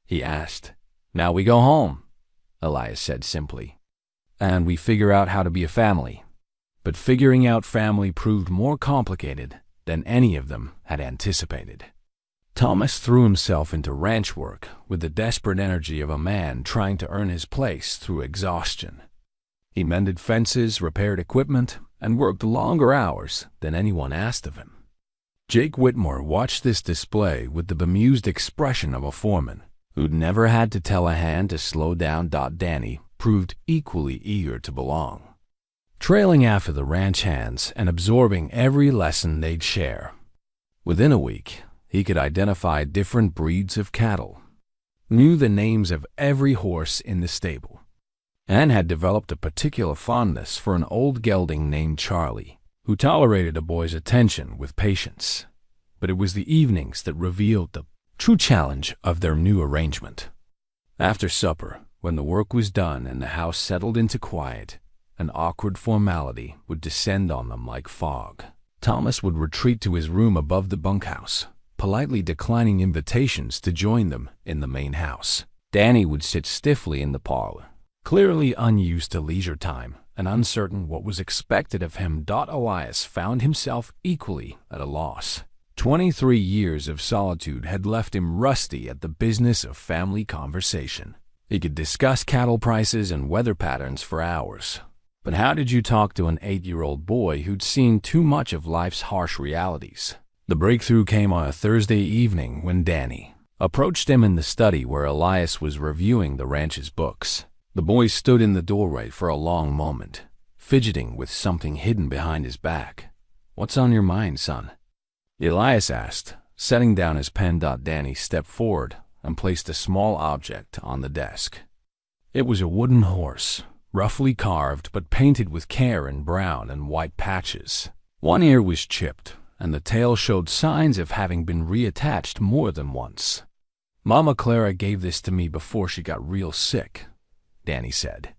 he asked. "Now we go home," Elias said simply, "and we figure out how to be a family." But figuring out family proved more complicated than any of them had anticipated. Thomas threw himself into ranch work with the desperate energy of a man trying to earn his place through exhaustion. He mended fences, repaired equipment, and worked longer hours than anyone asked of him. Jake Whitmore watched this display with the bemused expression of a foreman who'd never had to tell a hand to slow down. Danny proved equally eager to belong, trailing after the ranch hands and absorbing every lesson they'd share. Within a week, he could identify different breeds of cattle, knew the names of every horse in the stable, and had developed a particular fondness for an old gelding named Charlie, who tolerated a boy's attention with patience. But it was the evenings that revealed the true challenge of their new arrangement. After supper, when the work was done and the house settled into quiet, an awkward formality would descend on them like fog. Thomas would retreat to his room above the bunkhouse, politely declining invitations to join them in the main house. Danny would sit stiffly in the parlor, clearly unused to leisure time and uncertain what was expected of him. Elias found himself equally at a loss. 23 years of solitude had left him rusty at the business of family conversation. He could discuss cattle prices and weather patterns for hours. But how did you talk to an 8-year-old boy who'd seen too much of life's harsh realities? The breakthrough came on a Thursday evening when Danny approached him in the study where Elias was reviewing the ranch's books. The boy stood in the doorway for a long moment, fidgeting with something hidden behind his back. "What's on your mind, son?" Elias asked, setting down his pen. Danny stepped forward and placed a small object on the desk. It was a wooden horse, roughly carved but painted with care in brown and white patches. One ear was chipped, and the tail showed signs of having been reattached more than once. "Mama Clara gave this to me before she got real sick," Danny said.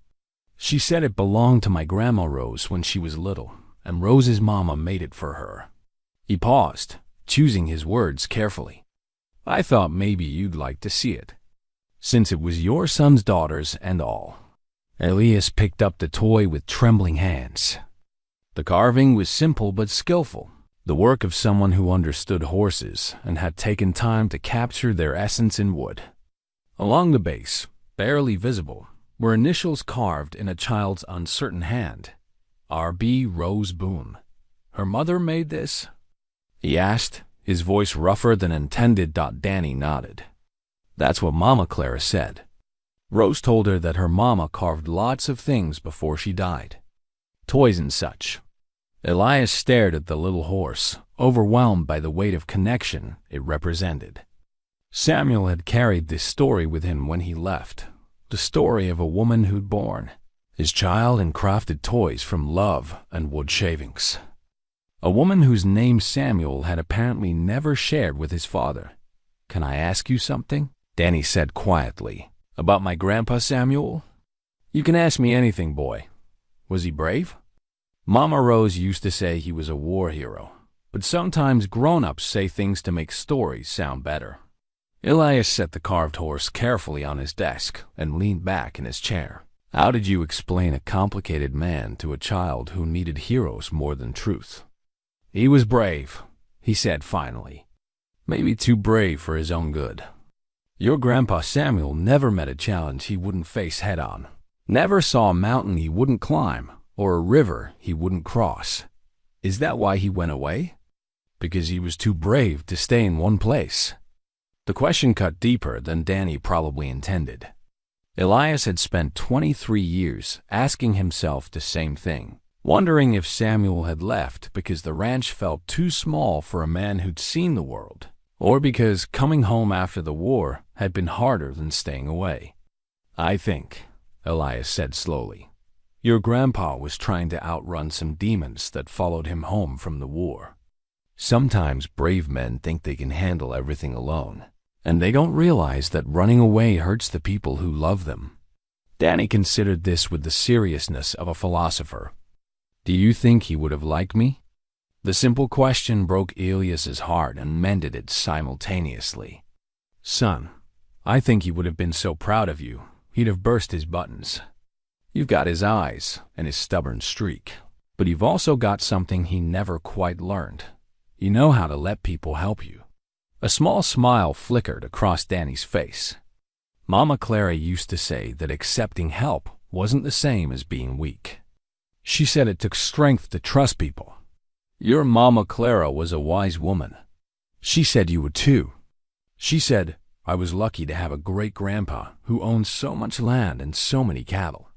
"She said it belonged to my grandma Rose when she was little, and Rose's mama made it for her." He paused, choosing his words carefully. "I thought maybe you'd like to see it, since it was your son's daughter's and all." Elias picked up the toy with trembling hands. The carving was simple but skillful, the work of someone who understood horses and had taken time to capture their essence in wood. Along the base, barely visible, were initials carved in a child's uncertain hand. R.B. Rose Boone. "Her mother made this?" he asked, his voice rougher than intended. Danny nodded. "That's what Mama Clara said. Rose told her that her mama carved lots of things before she died. Toys and such." Elias stared at the little horse, overwhelmed by the weight of connection it represented. Samuel had carried this story with him when he left, the story of a woman who'd borne his child and crafted toys from love and wood shavings. A woman whose name Samuel had apparently never shared with his father. "Can I ask you something?" Danny said quietly. "About my grandpa Samuel?" "You can ask me anything, boy. Was he brave?" Mama Rose used to say he was a war hero, but sometimes grown-ups say things to make stories sound better. Elias set the carved horse carefully on his desk and leaned back in his chair. "How did you explain a complicated man to a child who needed heroes more than truth?" "He was brave," he said finally. "Maybe too brave for his own good. Your grandpa Samuel never met a challenge he wouldn't face head-on, never saw a mountain he wouldn't climb, or a river he wouldn't cross. Is that why he went away? Because he was too brave to stay in one place?" The question cut deeper than Danny probably intended. Elias had spent 23 years asking himself the same thing, wondering if Samuel had left because the ranch felt too small for a man who'd seen the world, or because coming home after the war had been harder than staying away. "I think," Elias said slowly, "your grandpa was trying to outrun some demons that followed him home from the war. Sometimes brave men think they can handle everything alone, and they don't realize that running away hurts the people who love them." Danny considered this with the seriousness of a philosopher. "Do you think he would have liked me?" The simple question broke Elias's heart and mended it simultaneously. "Son, I think he would have been so proud of you, he'd have burst his buttons. You've got his eyes and his stubborn streak, but you've also got something he never quite learned. You know how to let people help you." A small smile flickered across Danny's face. Mama Clara used to say that accepting help wasn't the same as being weak. She said it took strength to trust people. Your Mama Clara was a wise woman. She said you would too. She said I was lucky to have a great-grandpa who owned so much land and so many cattle.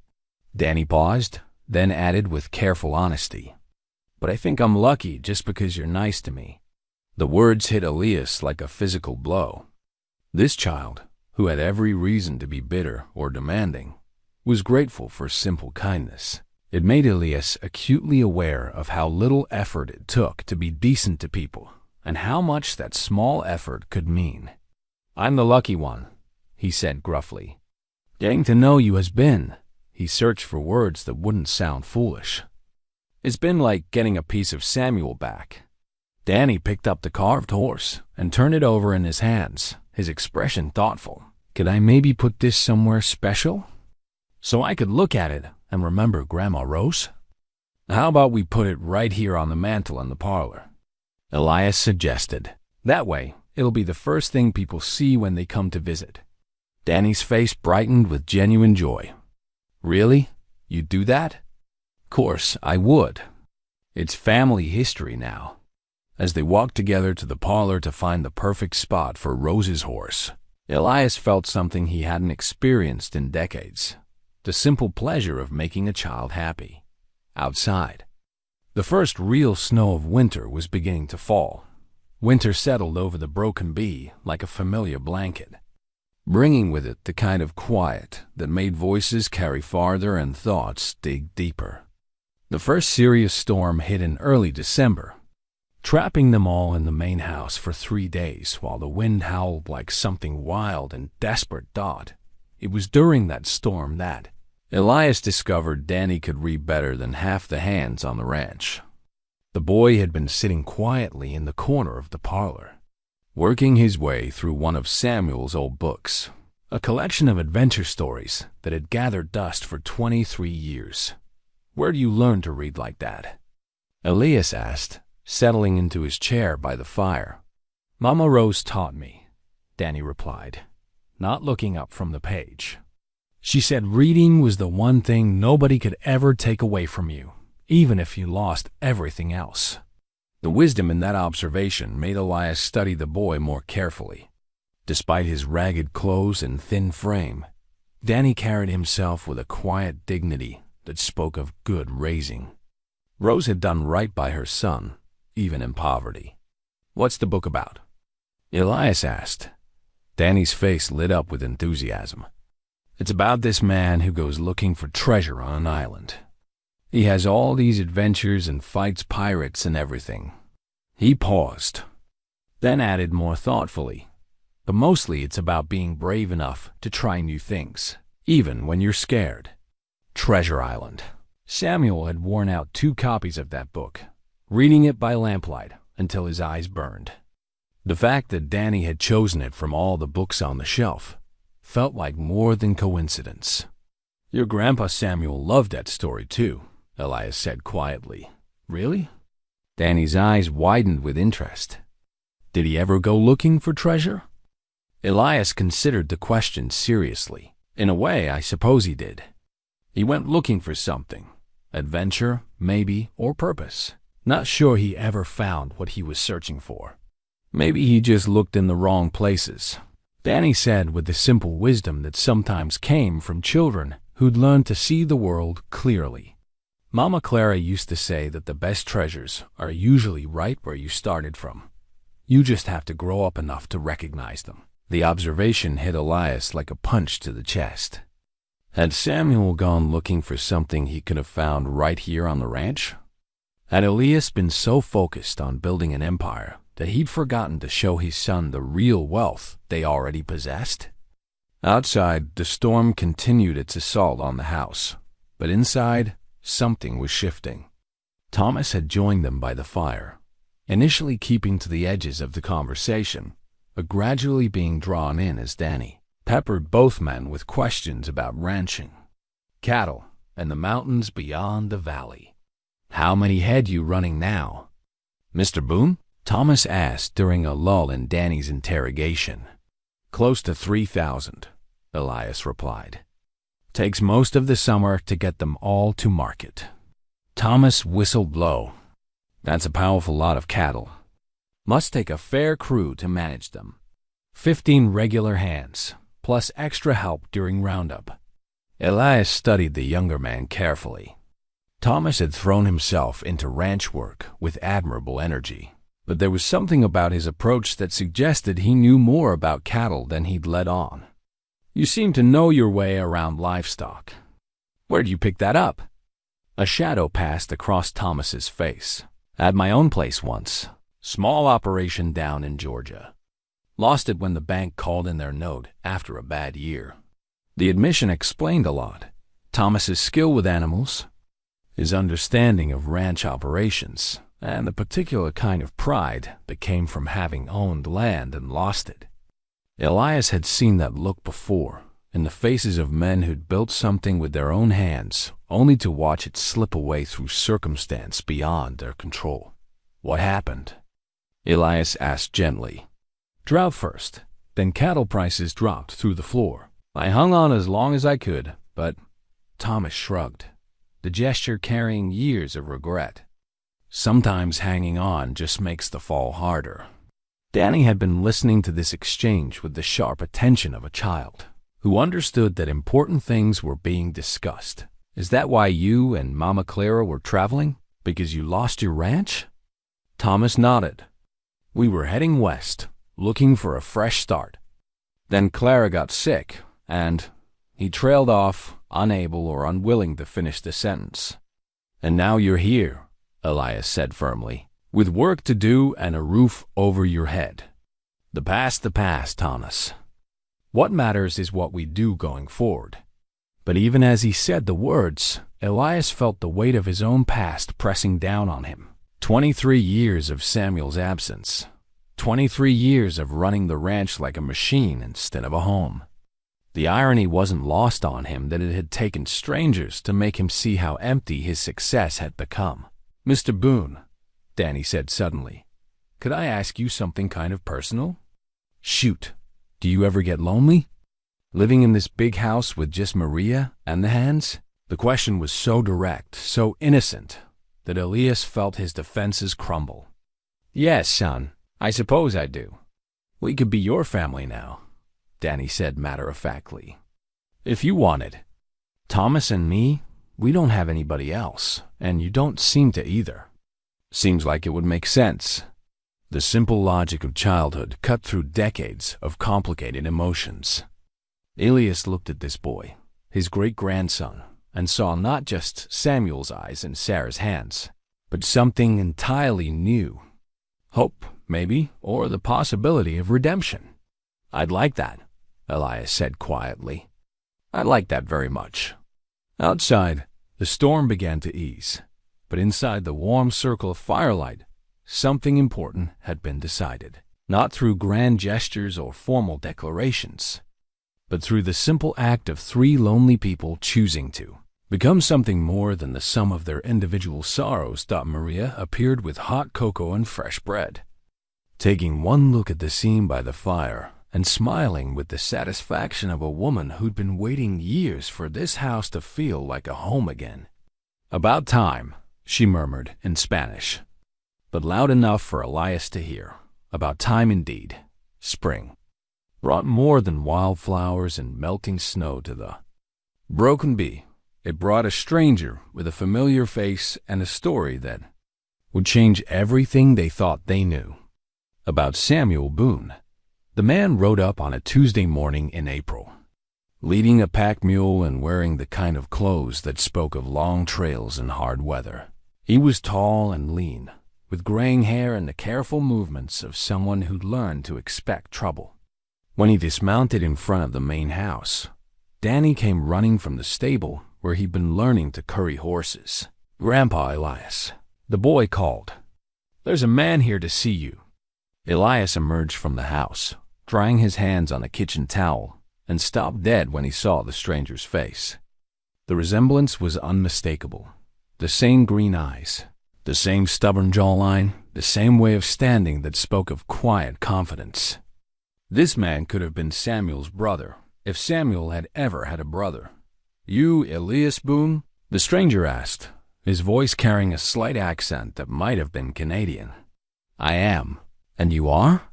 Danny paused, then added with careful honesty, "But I think I'm lucky just because you're nice to me." The words hit Elias like a physical blow. This child, who had every reason to be bitter or demanding, was grateful for simple kindness. It made Elias acutely aware of how little effort it took to be decent to people, and how much that small effort could mean. "I'm the lucky one," he said gruffly. "Getting to know you has been," he searched for words that wouldn't sound foolish. "It's been like getting a piece of Samuel back." Danny picked up the carved horse and turned it over in his hands, his expression thoughtful. "Could I maybe put this somewhere special, so I could look at it and remember Grandma Rose? How about we put it right here on the mantel in the parlor?" Elias suggested. "That way, it'll be the first thing people see when they come to visit." Danny's face brightened with genuine joy. "Really? You'd do that?" "Course I would. It's family history now." As they walked together to the parlor to find the perfect spot for Rose's horse, Elias felt something he hadn't experienced in decades: the simple pleasure of making a child happy. Outside, the first real snow of winter was beginning to fall. Winter settled over the Broken Bee like a familiar blanket, bringing with it the kind of quiet that made voices carry farther and thoughts dig deeper. The first serious storm hit in early December, trapping them all in the main house for 3 days while the wind howled like something wild and desperate. It was during that storm that Elias discovered Danny could read better than half the hands on the ranch. The boy had been sitting quietly in the corner of the parlor, working his way through one of Samuel's old books, a collection of adventure stories that had gathered dust for 23 years. "Where do you learn to read like that?" Elias asked, settling into his chair by the fire. "Mama Rose taught me," Danny replied, not looking up from the page. "She said reading was the one thing nobody could ever take away from you, even if you lost everything else." The wisdom in that observation made Elias study the boy more carefully. Despite his ragged clothes and thin frame, Danny carried himself with a quiet dignity that spoke of good raising. Rose had done right by her son, even in poverty. "What's the book about?" Elias asked. Danny's face lit up with enthusiasm. "It's about this man who goes looking for treasure on an island. He has all these adventures and fights pirates and everything." He paused, then added more thoughtfully, "But mostly it's about being brave enough to try new things, even when you're scared." Treasure Island. Samuel had worn out 2 copies of that book, reading it by lamplight until his eyes burned. The fact that Danny had chosen it from all the books on the shelf felt like more than coincidence. "Your grandpa Samuel loved that story too," Elias said quietly. "Really?" Danny's eyes widened with interest. "Did he ever go looking for treasure?" Elias considered the question seriously. "In a way, I suppose he did. He went looking for something. Adventure, maybe, or purpose. Not sure he ever found what he was searching for. Maybe he just looked in the wrong places. Danny said with the simple wisdom that sometimes came from children who'd learned to see the world clearly. Mama Clara used to say that the best treasures are usually right where you started from. You just have to grow up enough to recognize them. The observation hit Elias like a punch to the chest. Had Samuel gone looking for something he could have found right here on the ranch? Had Elias been so focused on building an empire that he'd forgotten to show his son the real wealth they already possessed? Outside, the storm continued its assault on the house, but inside, something was shifting. Thomas had joined them by the fire, initially keeping to the edges of the conversation, but gradually being drawn in as Danny peppered both men with questions about ranching, cattle, and the mountains beyond the valley. "How many head you running now, Mr. Boone?" Thomas asked during a lull in Danny's interrogation. "Close to 3,000, Elias replied. "Takes most of the summer to get them all to market." Thomas whistled low. "That's a powerful lot of cattle. Must take a fair crew to manage them. 15 regular hands, plus extra help during roundup." Elias studied the younger man carefully. Thomas had thrown himself into ranch work with admirable energy, but there was something about his approach that suggested he knew more about cattle than he'd let on. "You seem to know your way around livestock. Where'd you pick that up?" A shadow passed across Thomas's face. "At my own place once. Small operation down in Georgia. Lost it when the bank called in their note after a bad year." The admission explained a lot. Thomas's skill with animals, his understanding of ranch operations, and the particular kind of pride that came from having owned land and lost it. Elias had seen that look before, in the faces of men who'd built something with their own hands, only to watch it slip away through circumstance beyond their control. "What happened?" Elias asked gently. "Drought first, then cattle prices dropped through the floor. I hung on as long as I could, but—" Thomas shrugged, the gesture carrying years of regret. "Sometimes hanging on just makes the fall harder." Danny had been listening to this exchange with the sharp attention of a child who understood that important things were being discussed. "Is that why you and Mama Clara were traveling? Because you lost your ranch?" Thomas nodded. "We were heading west, looking for a fresh start. Then Clara got sick, and—" He trailed off, unable or unwilling to finish the sentence. "And now you're here," Elias said firmly, "with work to do and a roof over your head. The past, Thomas. What matters is what we do going forward." But even as he said the words, Elias felt the weight of his own past pressing down on him. 23 years of Samuel's absence. 23 years of running the ranch like a machine instead of a home. The irony wasn't lost on him that it had taken strangers to make him see how empty his success had become. "Mr. Boone," Danny said suddenly, "could I ask you something kind of personal?" "Shoot. Do you ever get lonely? Living in this big house with just Maria and the hands?" The question was so direct, so innocent, that Elias felt his defenses crumble. "Yes, son, I suppose I do. We could be your family now," Danny said matter-of-factly. "If you wanted. Thomas and me, we don't have anybody else, and you don't seem to either." "Seems like it would make sense." The simple logic of childhood cut through decades of complicated emotions. Elias looked at this boy, his great-grandson, and saw not just Samuel's eyes and Sarah's hands, but something entirely new. Hope, maybe, or the possibility of redemption. "I'd like that," Elias said quietly. "I'd like that very much." Outside, the storm began to ease, but inside the warm circle of firelight, something important had been decided, not through grand gestures or formal declarations, but through the simple act of 3 lonely people choosing to become something more than the sum of their individual sorrows. Maria appeared with hot cocoa and fresh bread. Taking one look at the scene by the fire and smiling with the satisfaction of a woman who'd been waiting years for this house to feel like a home again. "About time," she murmured in Spanish, but loud enough for Elias to hear. About time indeed. Spring. brought more than wildflowers and melting snow to the broken bee. It brought a stranger with a familiar face and a story that would change everything they thought they knew about Samuel Boone. The man rode up on a Tuesday morning in April, leading a pack mule and wearing the kind of clothes that spoke of long trails and hard weather. He was tall and lean, with graying hair and the careful movements of someone who'd learned to expect trouble. When he dismounted in front of the main house, Danny came running from the stable where he'd been learning to curry horses. "Grandpa Elias," the boy called. "There's a man here to see you." Elias emerged from the house, drying his hands on a kitchen towel, and stopped dead when he saw the stranger's face. The resemblance was unmistakable. The same green eyes, the same stubborn jawline, the same way of standing that spoke of quiet confidence. This man could have been Samuel's brother, if Samuel had ever had a brother. "You Elias Boone?" the stranger asked, his voice carrying a slight accent that might have been Canadian. "I am. And you are?"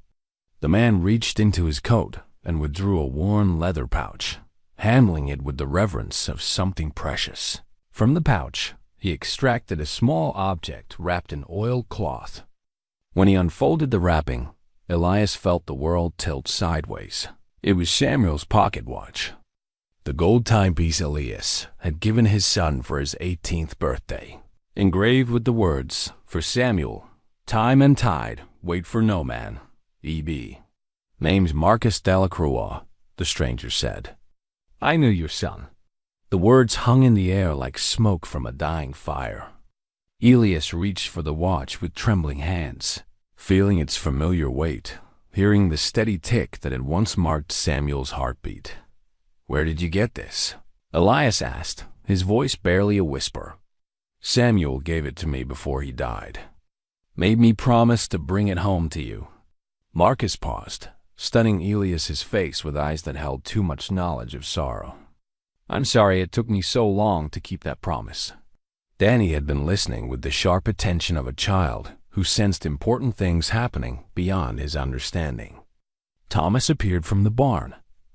The man reached into his coat and withdrew a worn leather pouch, handling it with the reverence of something precious. From the pouch, he extracted a small object wrapped in oiled cloth. When he unfolded the wrapping, Elias felt the world tilt sideways. It was Samuel's pocket watch, the gold timepiece Elias had given his son for his 18th birthday, engraved with the words, "For Samuel, time and tide, wait for no man, E.B. "Name's Marcus Delacroix," the stranger said. "I knew your son." The words hung in the air like smoke from a dying fire. Elias reached for the watch with trembling hands, feeling its familiar weight, hearing the steady tick that had once marked Samuel's heartbeat. "Where did you get this?" Elias asked, his voice barely a whisper. "Samuel gave it to me before he died. Made me promise to bring it home to you." Marcus paused, studying Elias's face with eyes that held too much knowledge of sorrow. "I'm sorry it took me so long to keep that promise." Danny had been listening with the sharp attention of a child who sensed important things happening beyond his understanding. Thomas appeared from the barn,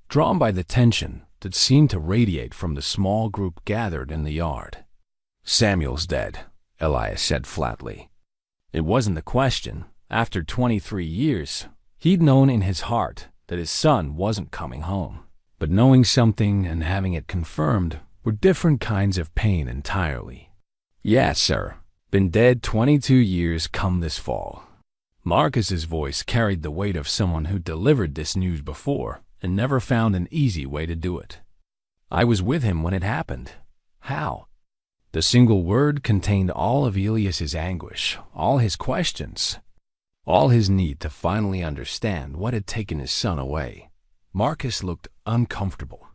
drawn by the tension that seemed to radiate from the small group gathered in the yard. "Samuel's dead," Elias said flatly. It wasn't the question. After 23 years, he'd known in his heart that his son wasn't coming home. But knowing something and having it confirmed were different kinds of pain entirely. "Yes, sir. Been dead 22 years come this fall." Marcus's voice carried the weight of someone who delivered this news before and never found an easy way to do it. "I was with him when it happened." "How?" The single word contained all of Elias's anguish, all his questions, all his need to finally understand what had taken his son away. Marcus looked uncomfortable,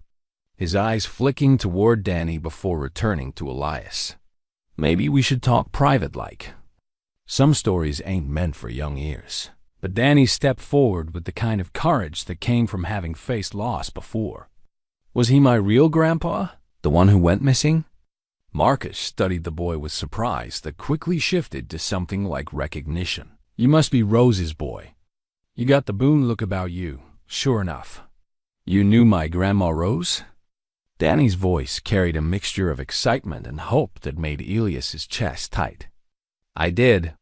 his eyes flicking toward Danny before returning to Elias. "Maybe we should talk private-like. Some stories ain't meant for young ears." But Danny stepped forward with the kind of courage that came from having faced loss before. "Was he my real grandpa? The one who went missing?" Marcus studied the boy with surprise that quickly shifted to something like recognition. "You must be Rose's boy. You got the Boone look about you, sure enough." "You knew my Grandma Rose?" Danny's voice carried a mixture of excitement and hope that made Elias's chest tight. "I did.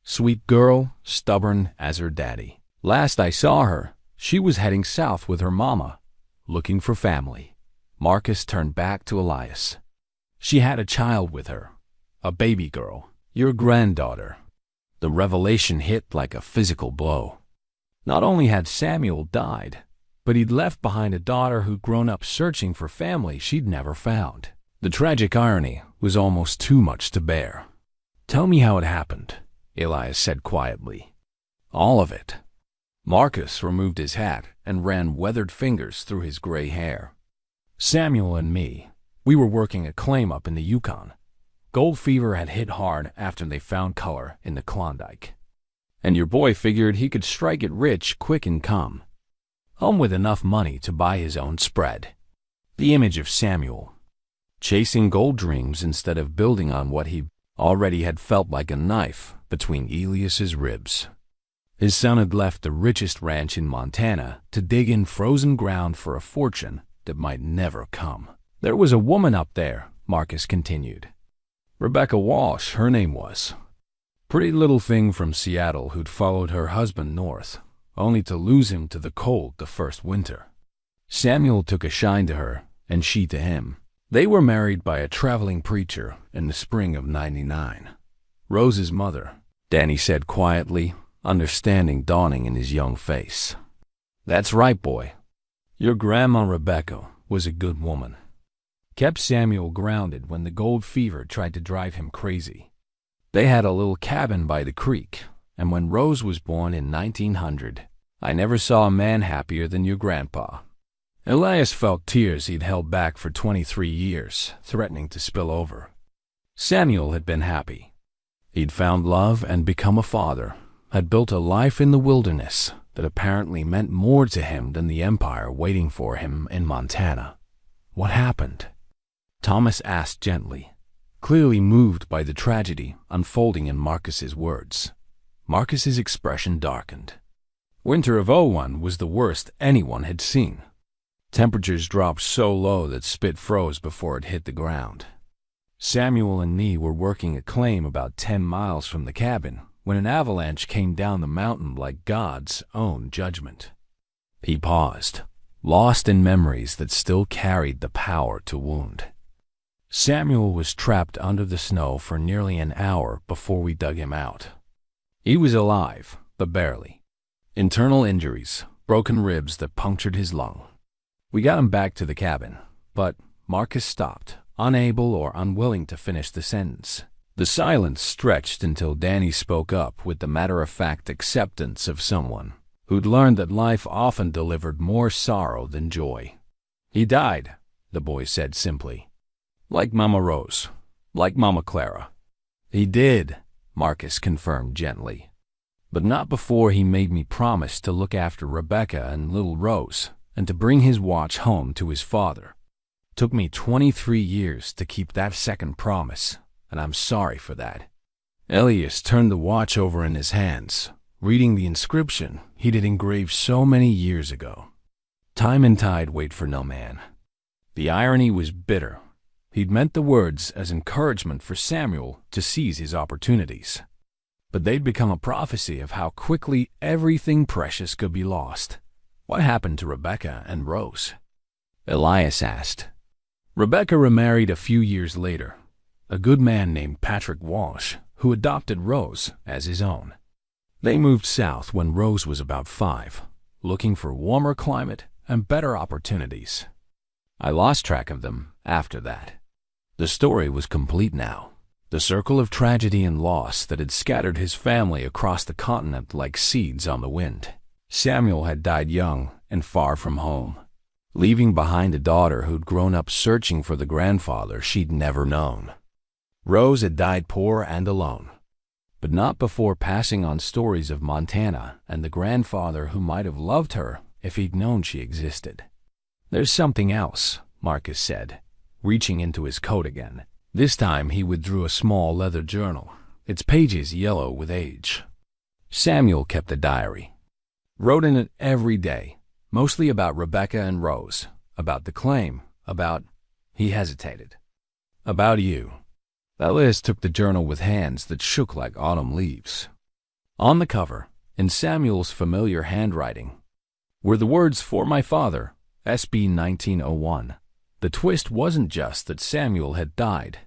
Sweet girl, stubborn as her daddy. Last I saw her, she was heading south with her mama, looking for family." Marcus turned back to Elias. "She had a child with her, a baby girl, your granddaughter." The revelation hit like a physical blow. Not only had Samuel died, but he'd left behind a daughter who'd grown up searching for family she'd never found. The tragic irony was almost too much to bear. "Tell me how it happened," Elias said quietly. "All of it." Marcus removed his hat and ran weathered fingers through his gray hair. "Samuel and me, we were working a claim up in the Yukon. Gold fever had hit hard after they found color in the Klondike. And your boy figured he could strike it rich quick and come home with enough money to buy his own spread." The image of Samuel, chasing gold dreams instead of building on what he already had felt like a knife between Elias's ribs. His son had left the richest ranch in Montana to dig in frozen ground for a fortune that might never come. There was a woman up there, Marcus continued. Rebecca Walsh, her name was. Pretty little thing from Seattle who'd followed her husband north, only to lose him to the cold the first winter. Samuel took a shine to her, and she to him. They were married by a traveling preacher in the spring of '99. Rose's mother, Danny said quietly, understanding dawning in his young face. That's right, boy. Your grandma Rebecca was a good woman. Kept Samuel grounded when the gold fever tried to drive him crazy. They had a little cabin by the creek, and when Rose was born in 1900, I never saw a man happier than your grandpa. Elias felt tears he'd held back for 23 years, threatening to spill over. Samuel had been happy. He'd found love and become a father, had built a life in the wilderness that apparently meant more to him than the empire waiting for him in Montana. What happened? Thomas asked gently, clearly moved by the tragedy unfolding in Marcus's words. Marcus's expression darkened. Winter of '01 was the worst anyone had seen. Temperatures dropped so low that spit froze before it hit the ground. Samuel and me were working a claim about 10 miles from the cabin when an avalanche came down the mountain like God's own judgment. He paused, lost in memories that still carried the power to wound. Samuel was trapped under the snow for nearly an hour before we dug him out. He was alive, but barely. Internal injuries, broken ribs that punctured his lung. We got him back to the cabin, but Marcus stopped, unable or unwilling to finish the sentence. The silence stretched until Danny spoke up with the matter-of-fact acceptance of someone who'd learned that life often delivered more sorrow than joy. He died, the boy said simply. Like Mama Rose, like Mama Clara. He did, Marcus confirmed gently. But not before he made me promise to look after Rebecca and little Rose, and to bring his watch home to his father. Took me 23 years to keep that second promise, and I'm sorry for that. Elias turned the watch over in his hands, reading the inscription he'd engraved so many years ago. Time and tide wait for no man. The irony was bitter. He'd meant the words as encouragement for Samuel to seize his opportunities. But they'd become a prophecy of how quickly everything precious could be lost. What happened to Rebecca and Rose? Elias asked. Rebecca remarried a few years later, a good man named Patrick Walsh, who adopted Rose as his own. They moved south when Rose was about 5, looking for warmer climate and better opportunities. I lost track of them after that. The story was complete now. The circle of tragedy and loss that had scattered his family across the continent like seeds on the wind. Samuel had died young and far from home, leaving behind a daughter who'd grown up searching for the grandfather she'd never known. Rose had died poor and alone, but not before passing on stories of Montana and the grandfather who might have loved her if he'd known she existed. There's something else, Marcus said, reaching into his coat again. This time he withdrew a small leather journal, its pages yellow with age. Samuel kept a diary. Wrote in it every day, mostly about Rebecca and Rose, about the claim, he hesitated. About you. Elias took the journal with hands that shook like autumn leaves. On the cover, in Samuel's familiar handwriting, were the words "For my father, SB 1901. The twist wasn't just that Samuel had died,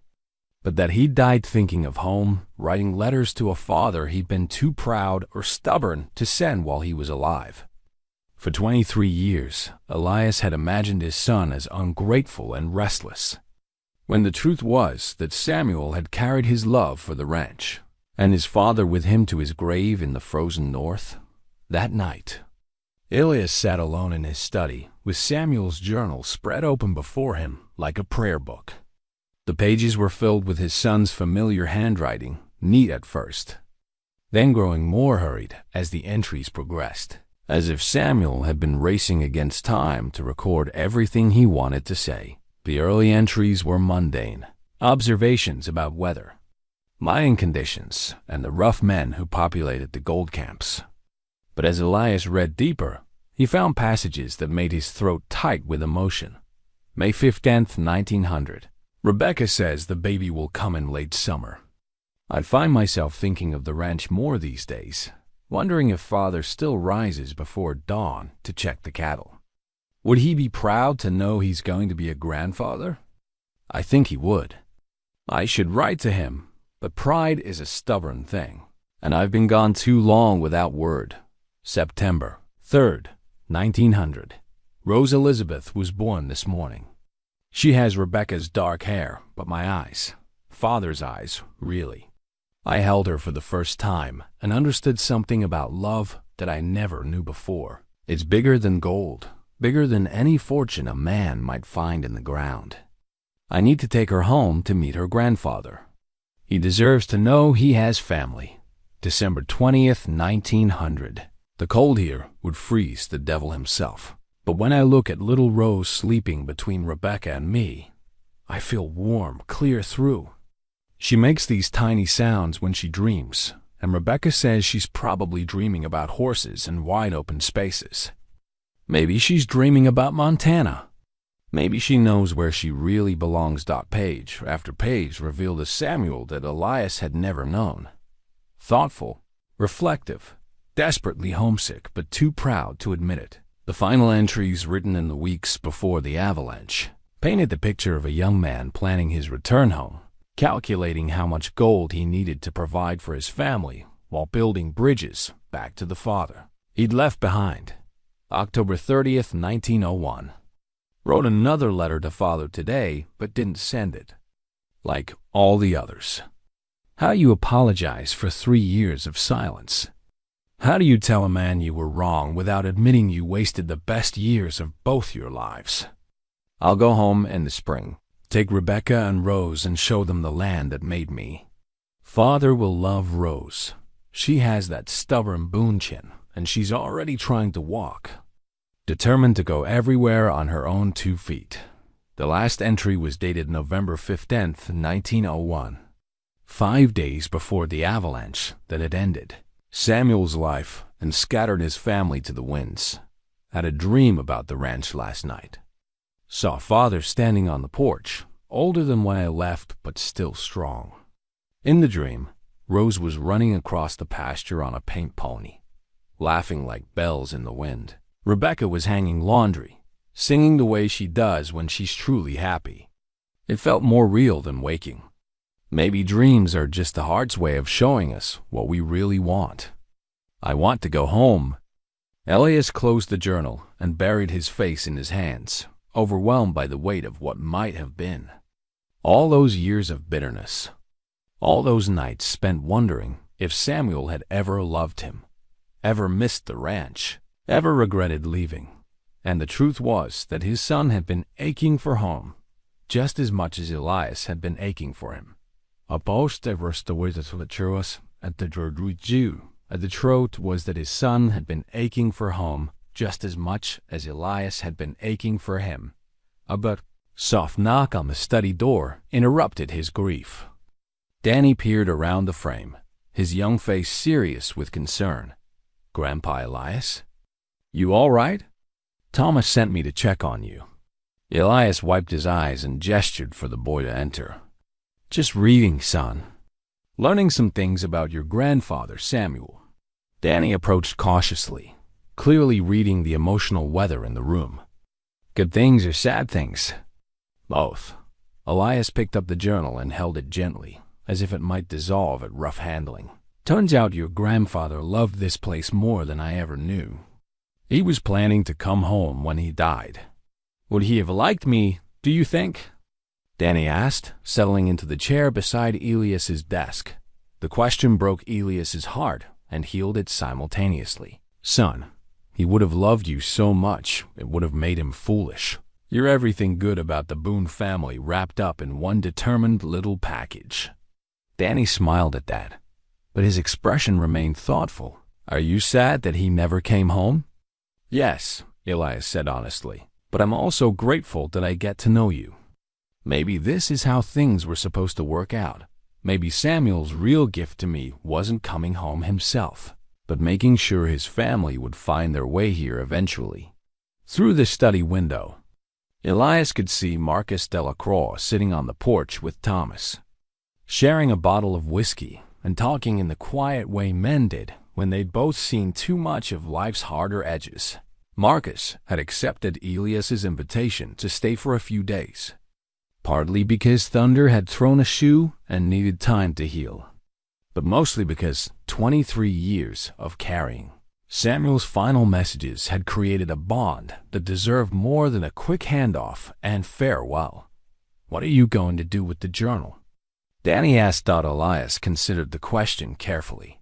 but that he died thinking of home, writing letters to a father he'd been too proud or stubborn to send while he was alive. For 23 years, Elias had imagined his son as ungrateful and restless, when the truth was that Samuel had carried his love for the ranch, and his father with him to his grave in the frozen north. That night, Elias sat alone in his study, with Samuel's journal spread open before him like a prayer book. The pages were filled with his son's familiar handwriting, neat at first, then growing more hurried as the entries progressed, as if Samuel had been racing against time to record everything he wanted to say. The early entries were mundane, observations about weather, mining conditions, and the rough men who populated the gold camps. But as Elias read deeper, he found passages that made his throat tight with emotion. May 15th, 1900. Rebecca says the baby will come in late summer. I'd find myself thinking of the ranch more these days, wondering if father still rises before dawn to check the cattle. Would he be proud to know he's going to be a grandfather? I think he would. I should write to him, but pride is a stubborn thing, and I've been gone too long without word. September 3rd, 1900. Rose Elizabeth was born this morning. She has Rebecca's dark hair, but my eyes. Father's eyes, really. I held her for the first time and understood something about love that I never knew before. It's bigger than gold, bigger than any fortune a man might find in the ground. I need to take her home to meet her grandfather. He deserves to know he has family. December 20th, 1900. The cold here would freeze the devil himself. But when I look at little Rose sleeping between Rebecca and me, I feel warm clear through. She makes these tiny sounds when she dreams, and Rebecca says she's probably dreaming about horses and wide-open spaces. Maybe she's dreaming about Montana. Maybe she knows where she really belongs. Page after page revealed a Samuel that Elias had never known. Thoughtful, reflective, desperately homesick, but too proud to admit it. The final entries, written in the weeks before the avalanche, painted the picture of a young man planning his return home, calculating how much gold he needed to provide for his family while building bridges back to the father he'd left behind. October 30th, 1901. Wrote another letter to father today, but didn't send it. Like all the others. How you apologize for 3 years of silence? How do you tell a man you were wrong without admitting you wasted the best years of both your lives? I'll go home in the spring, take Rebecca and Rose and show them the land that made me. Father will love Rose. She has that stubborn Boone chin, and she's already trying to walk. Determined to go everywhere on her own 2 feet. The last entry was dated November 15th, 1901. 5 days before the avalanche that had ended Samuel's life and scattered his family to the winds. Had a dream about the ranch last night. Saw father standing on the porch, older than when I left but still strong. In the dream, Rose was running across the pasture on a paint pony, laughing like bells in the wind. Rebecca was hanging laundry, singing the way she does when she's truly happy. It felt more real than waking. Maybe dreams are just the heart's way of showing us what we really want. I want to go home. Elias closed the journal and buried his face in his hands, overwhelmed by the weight of what might have been. All those years of bitterness. All those nights spent wondering if Samuel had ever loved him, ever missed the ranch, ever regretted leaving. And the truth was that his son had been aching for home, just as much as Elias had been aching for him. A post at the Jew. The truth was that his son had been aching for home just as much as Elias had been aching for him. A soft knock on the study door interrupted his grief. Danny peered around the frame, his young face serious with concern. Grandpa Elias? You all right? Thomas sent me to check on you. Elias wiped his eyes and gestured for the boy to enter. Just reading, son. Learning some things about your grandfather, Samuel. Danny approached cautiously, clearly reading the emotional weather in the room. Good things or sad things? Both. Elias picked up the journal and held it gently, as if it might dissolve at rough handling. Turns out your grandfather loved this place more than I ever knew. He was planning to come home when he died. Would he have liked me, do you think? Danny asked, settling into the chair beside Elias's desk. The question broke Elias's heart and healed it simultaneously. Son, he would have loved you so much it would have made him foolish. You're everything good about the Boone family wrapped up in one determined little package. Danny smiled at that, but his expression remained thoughtful. Are you sad that he never came home? Yes, Elias said honestly, but I'm also grateful that I get to know you. Maybe this is how things were supposed to work out. Maybe Samuel's real gift to me wasn't coming home himself. but making sure his family would find their way here eventually. Through the study window, Elias could see Marcus Delacroix sitting on the porch with Thomas, sharing a bottle of whiskey and talking in the quiet way men did when they'd both seen too much of life's harder edges. Marcus had accepted Elias's invitation to stay for a few days, partly because Thunder had thrown a shoe and needed time to heal, but mostly because 23 years of carrying Samuel's final messages had created a bond that deserved more than a quick handoff and farewell. "What are you going to do with the journal?" Danny asked. Elias considered the question carefully.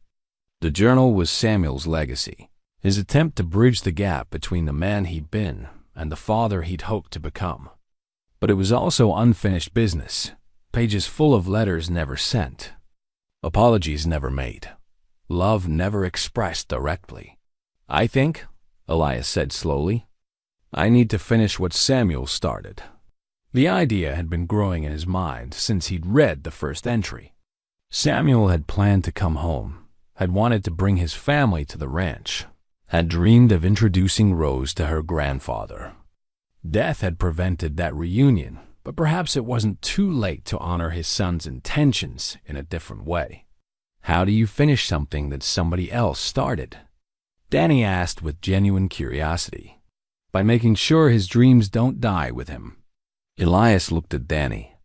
The journal was Samuel's legacy, his attempt to bridge the gap between the man he'd been and the father he'd hoped to become. But it was also unfinished business, pages full of letters never sent, apologies never made, love never expressed directly. "I think," Elias said slowly, "I need to finish what Samuel started." The idea had been growing in his mind since he'd read the first entry. Samuel had planned to come home, had wanted to bring his family to the ranch, had dreamed of introducing Rose to her grandfather. Death had prevented that reunion, but perhaps it wasn't too late to honor his son's intentions in a different way. How do you finish something that somebody else started? Danny asked with genuine curiosity. By making sure his dreams don't die with him. Elias looked at Danny,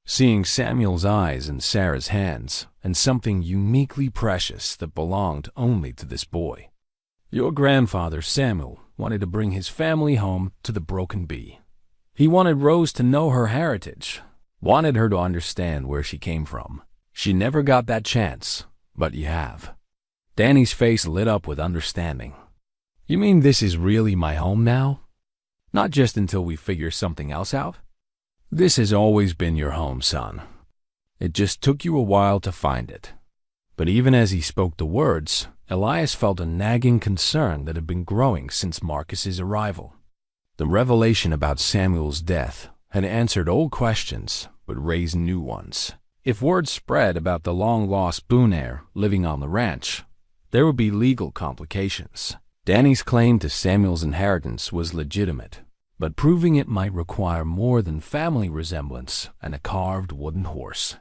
seeing Samuel's eyes and Sarah's hands, and something uniquely precious that belonged only to this boy. "Your grandfather, Samuel, wanted to bring his family home to the Broken Bee. He wanted Rose to know her heritage, wanted her to understand where she came from. She never got that chance, but you have." Danny's face lit up with understanding. "You mean this is really my home now? Not just until we figure something else out?" "This has always been your home, son. It just took you a while to find it." But even as he spoke the words, Elias felt a nagging concern that had been growing since Marcus's arrival. The revelation about Samuel's death had answered old questions, but raised new ones. If word spread about the long-lost Boone heir living on the ranch, there would be legal complications. Danny's claim to Samuel's inheritance was legitimate, but proving it might require more than family resemblance and a carved wooden horse.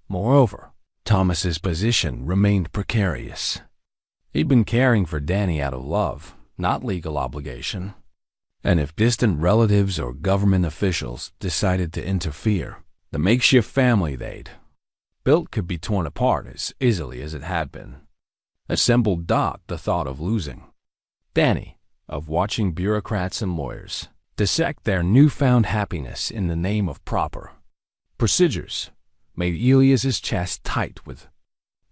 Moreover, Thomas's position remained precarious. He'd been caring for Danny out of love, not legal obligation. And if distant relatives or government officials decided to interfere, the makeshift family they'd built could be torn apart as easily as it had been. Assembled the thought of losing Danny, of watching bureaucrats and lawyers dissect their newfound happiness in the name of proper procedures, made Elias's chest tight with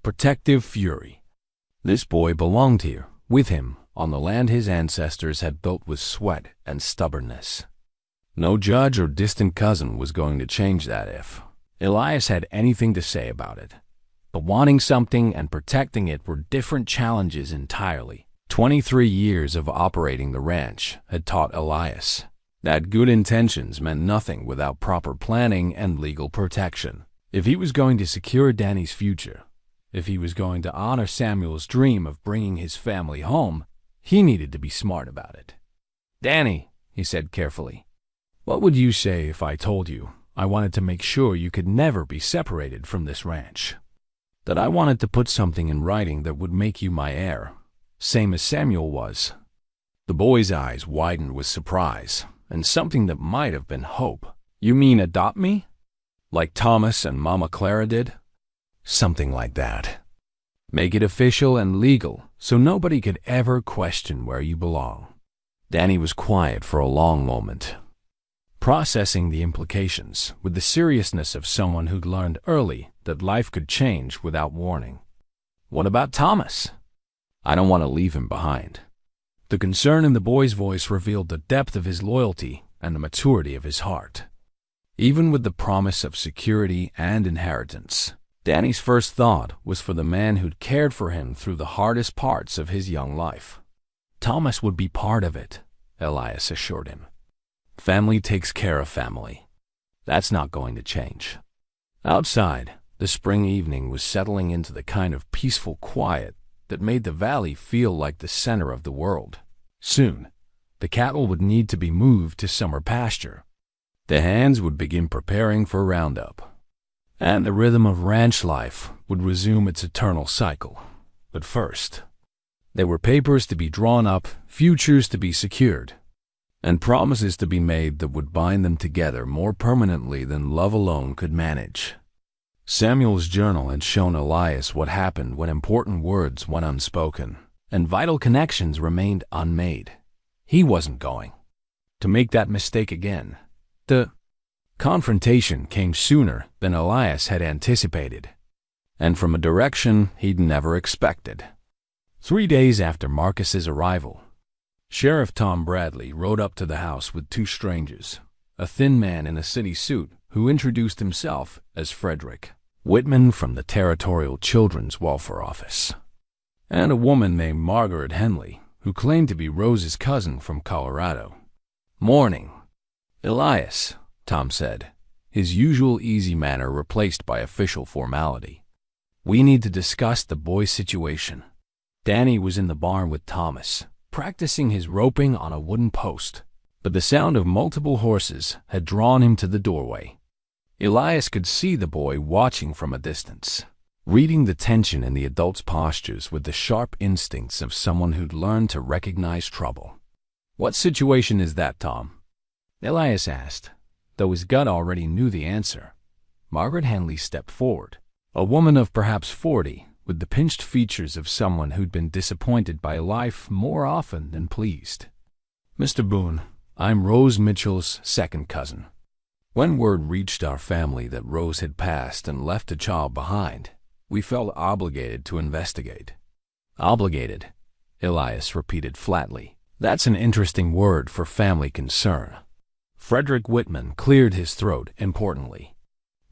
protective fury. This boy belonged here, with him, on the land his ancestors had built with sweat and stubbornness. No judge or distant cousin was going to change that if Elias had anything to say about it. But wanting something and protecting it were different challenges entirely. 23 years of operating the ranch had taught Elias that good intentions meant nothing without proper planning and legal protection. If he was going to secure Danny's future, if he was going to honor Samuel's dream of bringing his family home, he needed to be smart about it. "Danny," he said carefully, "what would you say if I told you I wanted to make sure you could never be separated from this ranch? That I wanted to put something in writing that would make you my heir, same as Samuel was?" The boy's eyes widened with surprise and something that might have been hope. "You mean adopt me? Like Thomas and Mama Clara did?" "Something like that. Make it official and legal so nobody could ever question where you belong." Danny was quiet for a long moment, processing the implications with the seriousness of someone who'd learned early that life could change without warning. "What about Thomas?" "I don't want to leave him behind." The concern in the boy's voice revealed the depth of his loyalty and the maturity of his heart. Even with the promise of security and inheritance, Danny's first thought was for the man who'd cared for him through the hardest parts of his young life. Thomas would be part of it, Elias assured him. Family takes care of family. That's not going to change. Outside, the spring evening was settling into the kind of peaceful quiet that made the valley feel like the center of the world. Soon, the cattle would need to be moved to summer pasture. The hands would begin preparing for roundup, and the rhythm of ranch life would resume its eternal cycle. But first, there were papers to be drawn up, futures to be secured, and promises to be made that would bind them together more permanently than love alone could manage. Samuel's journal had shown Elias what happened when important words went unspoken and vital connections remained unmade. He wasn't going to make that mistake again. The confrontation came sooner than Elias had anticipated, and from a direction he'd never expected. 3 days after Marcus's arrival, Sheriff Tom Bradley rode up to the house with 2 strangers, a thin man in a city suit who introduced himself as Frederick Whitman from the Territorial Children's Welfare Office, and a woman named Margaret Henley, who claimed to be Rose's cousin from Colorado. "Morning, Elias," Tom said, his usual easy manner replaced by official formality. "We need to discuss the boy's situation." Danny was in the barn with Thomas, practicing his roping on a wooden post, but the sound of multiple horses had drawn him to the doorway. Elias could see the boy watching from a distance, reading the tension in the adult's postures with the sharp instincts of someone who'd learned to recognize trouble. "What situation is that, Tom?" Elias asked, though his gut already knew the answer. Margaret Henley stepped forward, a woman of perhaps 40, with the pinched features of someone who'd been disappointed by life more often than pleased. "Mr. Boone, I'm Rose Mitchell's second cousin. When word reached our family that Rose had passed and left a child behind, we felt obligated to investigate." "Obligated," Elias repeated flatly. "That's an interesting word for family concern." Frederick Whitman cleared his throat importantly.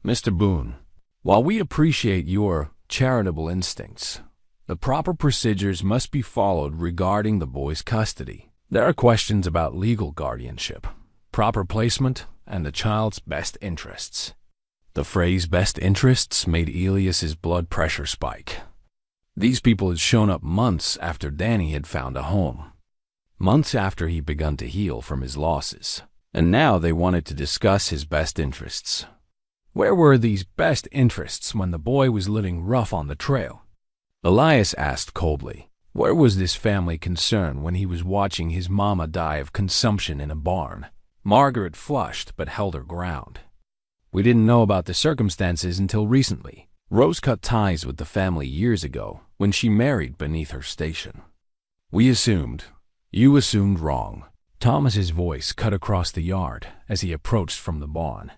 "Mr. Boone, while we appreciate your charitable instincts, the proper procedures must be followed regarding the boy's custody. There are questions about legal guardianship, proper placement, and the child's best interests." The phrase "best interests" made Elias's blood pressure spike. These people had shown up months after Danny had found a home, months after he'd begun to heal from his losses, and now they wanted to discuss his best interests. Where were these best interests when the boy was living rough on the trail? Elias asked coldly, where was this family concern when he was watching his mama die of consumption in a barn? Margaret flushed but held her ground. "We didn't know about the circumstances until recently. Rose cut ties with the family years ago when she married beneath her station. We assumed. You assumed wrong." Thomas's voice cut across the yard as he approached from the barn,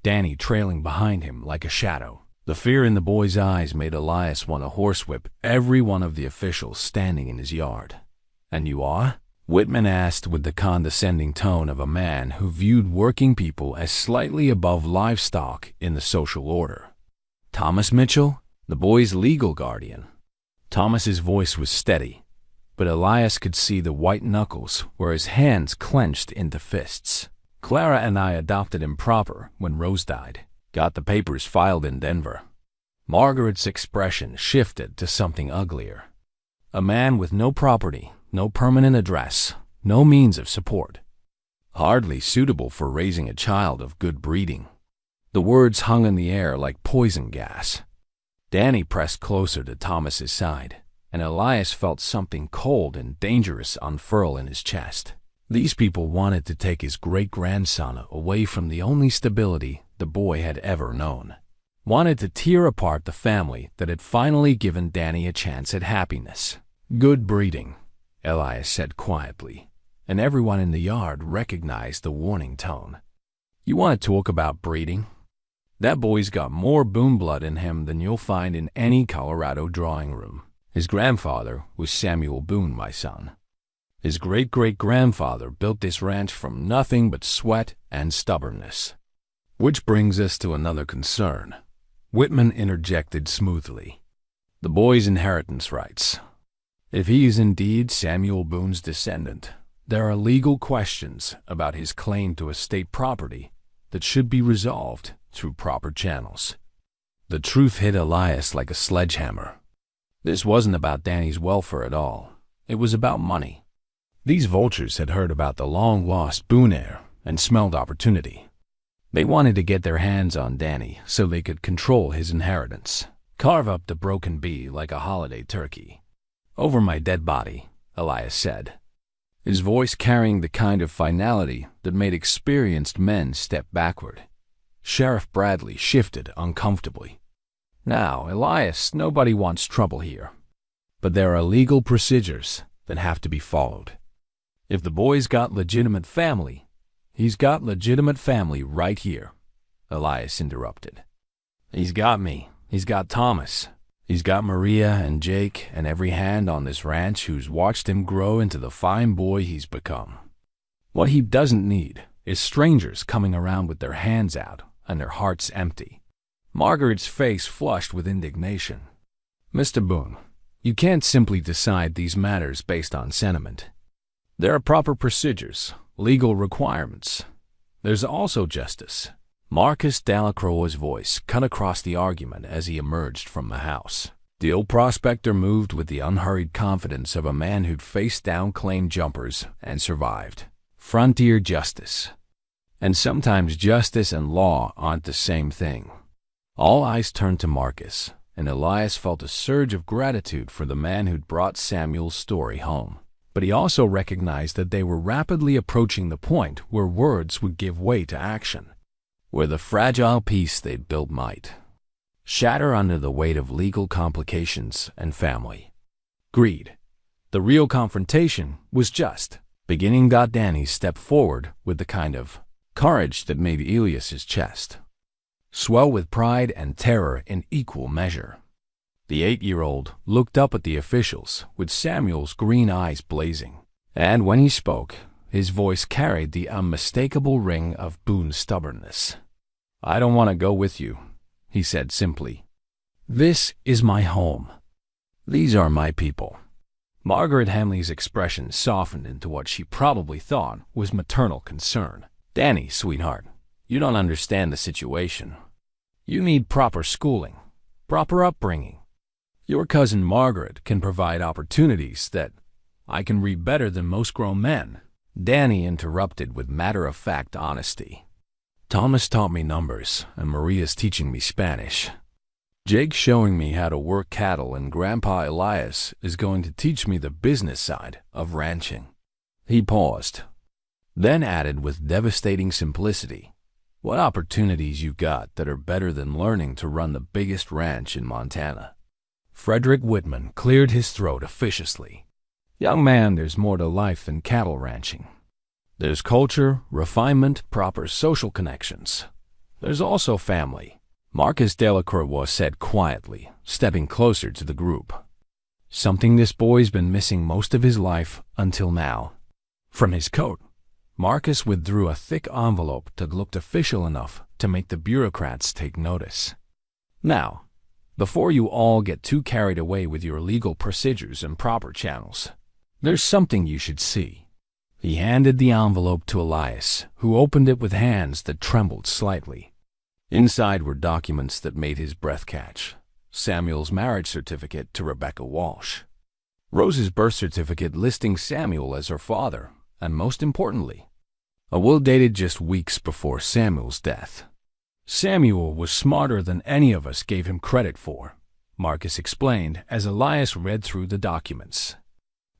Danny trailing behind him like a shadow. The fear in the boy's eyes made Elias want to horsewhip every one of the officials standing in his yard. "And you are?" Whitman asked with the condescending tone of a man who viewed working people as slightly above livestock in the social order. "Thomas Mitchell, the boy's legal guardian." Thomas's voice was steady, but Elias could see the white knuckles where his hands clenched into fists. "Clara and I adopted him proper when Rose died. Got the papers filed in Denver." Margaret's expression shifted to something uglier. "A man with no property, no permanent address, no means of support. Hardly suitable for raising a child of good breeding." The words hung in the air like poison gas. Danny pressed closer to Thomas's side, and Elias felt something cold and dangerous unfurl in his chest. These people wanted to take his great-grandson away from the only stability the boy had ever known. Wanted to tear apart the family that had finally given Danny a chance at happiness. "Good breeding," Elias said quietly, and everyone in the yard recognized the warning tone. "You want to talk about breeding? That boy's got more Boone blood in him than you'll find in any Colorado drawing room. His grandfather was Samuel Boone, my son. His great-great-grandfather built this ranch from nothing but sweat and stubbornness." "Which brings us to another concern," Whitman interjected smoothly. "The boy's inheritance rights. If he is indeed Samuel Boone's descendant, there are legal questions about his claim to estate property that should be resolved through proper channels." The truth hit Elias like a sledgehammer. This wasn't about Danny's welfare at all. It was about money. These vultures had heard about the long-lost Boone heir and smelled opportunity. They wanted to get their hands on Danny so they could control his inheritance, carve up the broken bee like a holiday turkey. "Over my dead body," Elias said, his voice carrying the kind of finality that made experienced men step backward. Sheriff Bradley shifted uncomfortably. "Now, Elias, nobody wants trouble here. But there are legal procedures that have to be followed. If the boy's got legitimate family, he's got legitimate family right here," Elias interrupted. "He's got me. He's got Thomas. He's got Maria and Jake and every hand on this ranch who's watched him grow into the fine boy he's become. What he doesn't need is strangers coming around with their hands out and their hearts empty." Margaret's face flushed with indignation. "Mr. Boone, you can't simply decide these matters based on sentiment. There are proper procedures, legal requirements. There's also justice." Marcus Delacroix's voice cut across the argument as he emerged from the house. The old prospector moved with the unhurried confidence of a man who'd faced down claim jumpers and survived. Frontier justice. And sometimes justice and law aren't the same thing. All eyes turned to Marcus, and Elias felt a surge of gratitude for the man who'd brought Samuel's story home. But he also recognized that they were rapidly approaching the point where words would give way to action, where the fragile peace they'd built might shatter under the weight of legal complications and family greed. The real confrontation was just beginning. Danny stepped forward with the kind of courage that made Elias's chest swell with pride and terror in equal measure. The 8-year-old looked up at the officials with Samuel's green eyes blazing, and when he spoke, his voice carried the unmistakable ring of Boone's stubbornness. "I don't want to go with you," he said simply. "This is my home. These are my people." Margaret Hamley's expression softened into what she probably thought was maternal concern. "Danny, sweetheart, you don't understand the situation. You need proper schooling, proper upbringing. Your cousin Margaret can provide opportunities that I can read better than most grown men." Danny interrupted with matter-of-fact honesty. "Thomas taught me numbers, and Maria's teaching me Spanish. Jake's showing me how to work cattle, and Grandpa Elias is going to teach me the business side of ranching." He paused, then added with devastating simplicity, "What opportunities you got that are better than learning to run the biggest ranch in Montana?" Frederick Whitman cleared his throat officiously. "Young man, there's more to life than cattle ranching. There's culture, refinement, proper social connections. There's also family," Marcus Delacroix said quietly, stepping closer to the group. "Something this boy's been missing most of his life until now." From his coat, Marcus withdrew a thick envelope that looked official enough to make the bureaucrats take notice. "Now, before you all get too carried away with your legal procedures and proper channels, there's something you should see." He handed the envelope to Elias, who opened it with hands that trembled slightly. Inside were documents that made his breath catch. Samuel's marriage certificate to Rebecca Walsh, Rose's birth certificate listing Samuel as her father, and most importantly, a will dated just weeks before Samuel's death. "Samuel was smarter than any of us gave him credit for," Marcus explained as Elias read through the documents.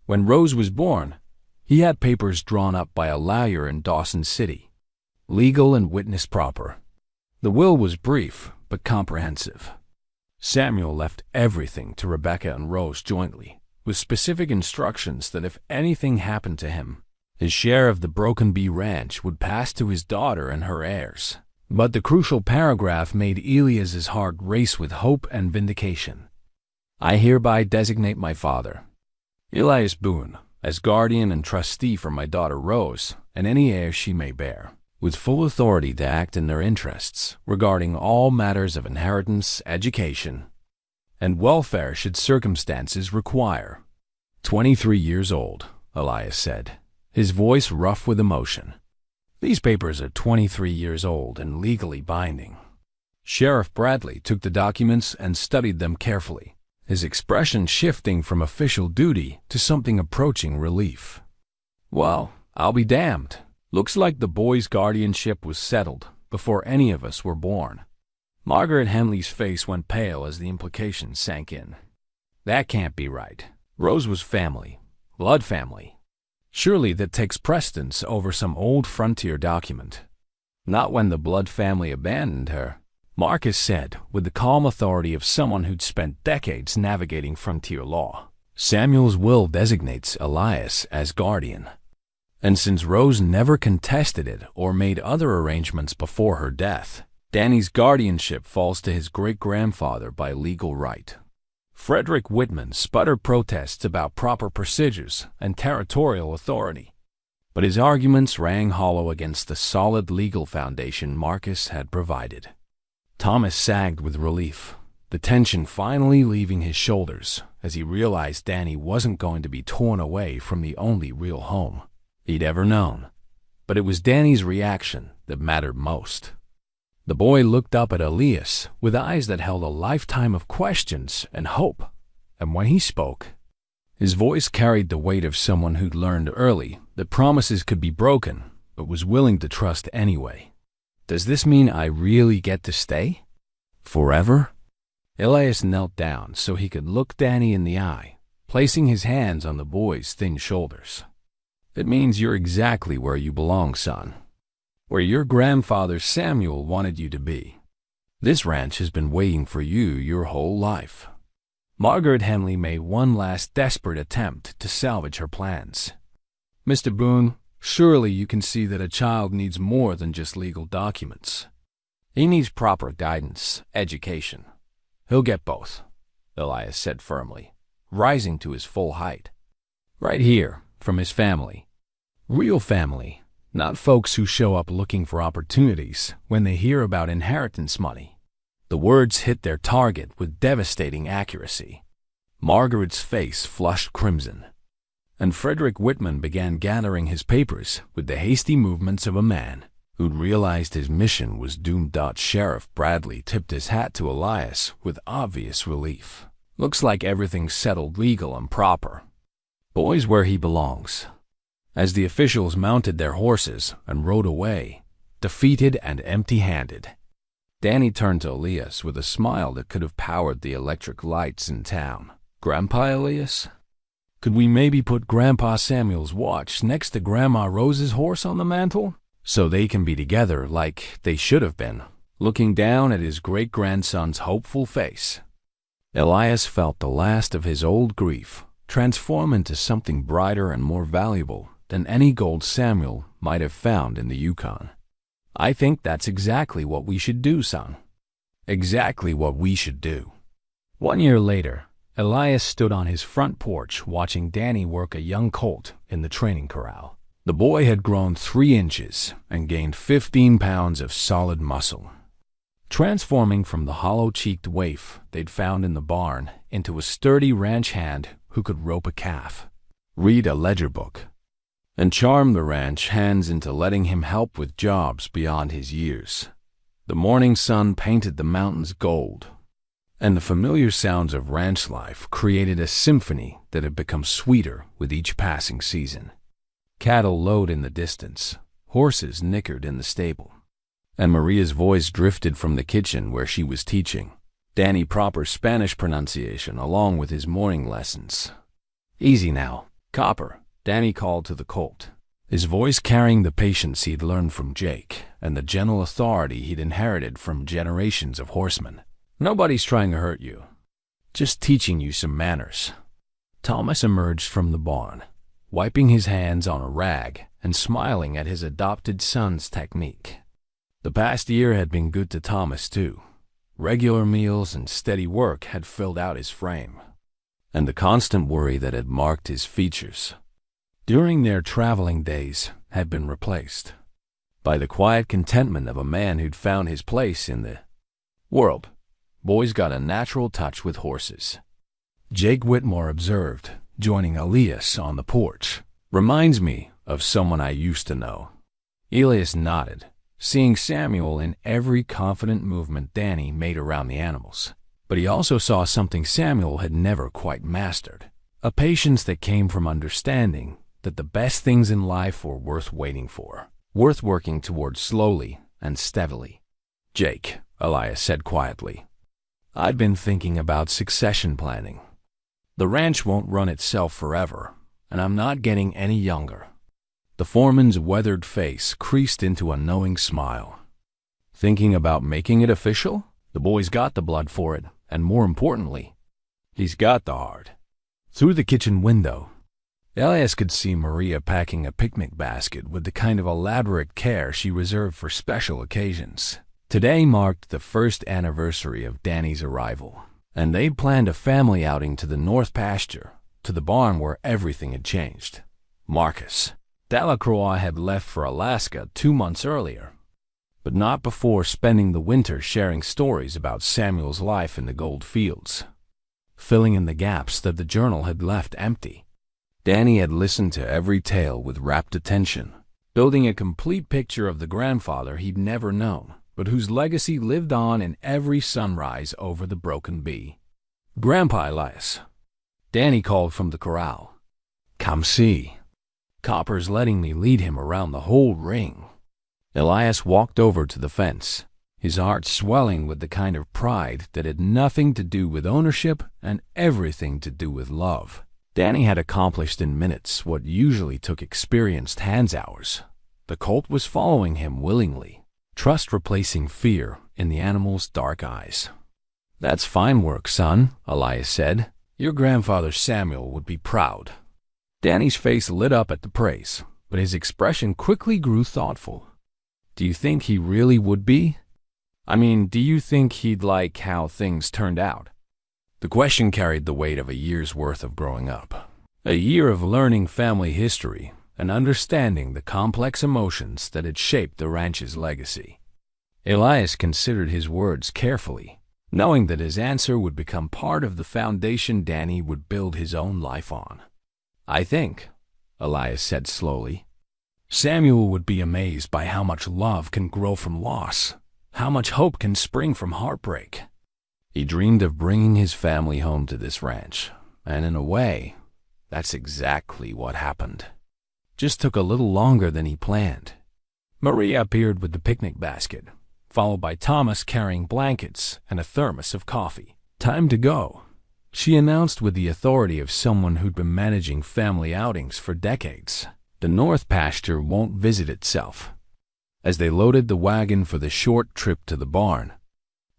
"When Rose was born, he had papers drawn up by a lawyer in Dawson City, legal and witness proper. The will was brief but comprehensive. Samuel left everything to Rebecca and Rose jointly, with specific instructions that if anything happened to him, his share of the Broken Bee Ranch would pass to his daughter and her heirs. But the crucial paragraph made Elias's heart race with hope and vindication. I hereby designate my father, Elias Boone, as guardian and trustee for my daughter Rose and any heir she may bear, with full authority to act in their interests regarding all matters of inheritance, education, and welfare should circumstances require. 23 years old, Elias said, his voice rough with emotion. These papers are 23 years old and legally binding. Sheriff Bradley took the documents and studied them carefully, his expression shifting from official duty to something approaching relief. "Well, I'll be damned. Looks like the boy's guardianship was settled before any of us were born." Margaret Henley's face went pale as the implication sank in. That can't be right. Rose was family, blood family. Surely that takes precedence over some old frontier document. "Not when the blood family abandoned her," Marcus said with the calm authority of someone who'd spent decades navigating frontier law. "Samuel's will designates Elias as guardian. And since Rose never contested it or made other arrangements before her death, Danny's guardianship falls to his great-grandfather by legal right." Frederick Whitman sputtered protests about proper procedures and territorial authority, but his arguments rang hollow against the solid legal foundation Marcus had provided. Thomas sagged with relief, the tension finally leaving his shoulders as he realized Danny wasn't going to be torn away from the only real home he'd ever known. But it was Danny's reaction that mattered most. The boy looked up at Elias with eyes that held a lifetime of questions and hope, and when he spoke, his voice carried the weight of someone who'd learned early that promises could be broken, but was willing to trust anyway. "Does this mean I really get to stay? Forever?" Elias knelt down so he could look Danny in the eye, placing his hands on the boy's thin shoulders. "It means you're exactly where you belong, son. Where your grandfather Samuel wanted you to be. This ranch has been waiting for you your whole life." Margaret Henley made one last desperate attempt to salvage her plans. "Mr. Boone, surely you can see that a child needs more than just legal documents. He needs proper guidance, education. He'll get both," Elias said firmly, rising to his full height. "Right here, from his family. Real family, not folks who show up looking for opportunities when they hear about inheritance money." The words hit their target with devastating accuracy. Margaret's face flushed crimson, and Frederick Whitman began gathering his papers with the hasty movements of a man who'd realized his mission was doomed. Sheriff Bradley tipped his hat to Elias with obvious relief. "Looks like everything's settled legal and proper. Boy's where he belongs." As the officials mounted their horses and rode away, defeated and empty-handed, Danny turned to Elias with a smile that could have powered the electric lights in town. "Grandpa Elias? Could we maybe put Grandpa Samuel's watch next to Grandma Rose's horse on the mantle, so they can be together like they should have been?" Looking down at his great-grandson's hopeful face, Elias felt the last of his old grief transform into something brighter and more valuable than any gold Samuel might have found in the Yukon. "I think that's exactly what we should do, son. Exactly what we should do." 1 year later, Elias stood on his front porch watching Danny work a young colt in the training corral. The boy had grown 3 inches and gained 15 pounds of solid muscle, transforming from the hollow-cheeked waif they'd found in the barn into a sturdy ranch hand who could rope a calf, read a ledger book, and charm the ranch hands into letting him help with jobs beyond his years. The morning sun painted the mountains gold, and the familiar sounds of ranch life created a symphony that had become sweeter with each passing season. Cattle lowed in the distance, horses nickered in the stable, and Maria's voice drifted from the kitchen where she was teaching Danny proper Spanish pronunciation along with his morning lessons. "Easy now, Copper," Danny called to the colt, his voice carrying the patience he'd learned from Jake and the gentle authority he'd inherited from generations of horsemen. "Nobody's trying to hurt you. Just teaching you some manners." Thomas emerged from the barn, wiping his hands on a rag and smiling at his adopted son's technique. The past year had been good to Thomas, too. Regular meals and steady work had filled out his frame, and the constant worry that had marked his features during their traveling days had been replaced by the quiet contentment of a man who'd found his place in the world. "Boy's got a natural touch with horses," Jake Whitmore observed, joining Elias on the porch. "Reminds me of someone I used to know." Elias nodded, seeing Samuel in every confident movement Danny made around the animals. But he also saw something Samuel had never quite mastered, a patience that came from understanding that the best things in life were worth waiting for, worth working towards slowly and steadily. "Jake," Elias said quietly, "I'd been thinking about succession planning. The ranch won't run itself forever, and I'm not getting any younger." The foreman's weathered face creased into a knowing smile. "Thinking about making it official? The boy's got the blood for it, and more importantly, he's got the heart." Through the kitchen window, Elias could see Maria packing a picnic basket with the kind of elaborate care she reserved for special occasions. Today marked the first anniversary of Danny's arrival, and they'd planned a family outing to the North Pasture, to the barn where everything had changed. Marcus Delacroix had left for Alaska 2 months earlier, but not before spending the winter sharing stories about Samuel's life in the gold fields, filling in the gaps that the journal had left empty. Danny had listened to every tale with rapt attention, building a complete picture of the grandfather he'd never known, but whose legacy lived on in every sunrise over the broken bee. "Grandpa Elias," Danny called from the corral. "Come see. Copper's letting me lead him around the whole ring." Elias walked over to the fence, his heart swelling with the kind of pride that had nothing to do with ownership and everything to do with love. Danny had accomplished in minutes what usually took experienced hands hours. The colt was following him willingly, trust replacing fear in the animal's dark eyes. "That's fine work, son," Elias said. "Your grandfather Samuel would be proud." Danny's face lit up at the praise, but his expression quickly grew thoughtful. "Do you think he really would be? I mean, do you think he'd like how things turned out?" The question carried the weight of a year's worth of growing up, a year of learning family history and understanding the complex emotions that had shaped the ranch's legacy. Elias considered his words carefully, knowing that his answer would become part of the foundation Danny would build his own life on. "I think," Elias said slowly, "Samuel would be amazed by how much love can grow from loss, how much hope can spring from heartbreak." He dreamed of bringing his family home to this ranch, and in a way, that's exactly what happened. Just took a little longer than he planned. Maria appeared with the picnic basket, followed by Thomas carrying blankets and a thermos of coffee. "Time to go," she announced with the authority of someone who'd been managing family outings for decades. "The North Pasture won't visit itself." As they loaded the wagon for the short trip to the barn,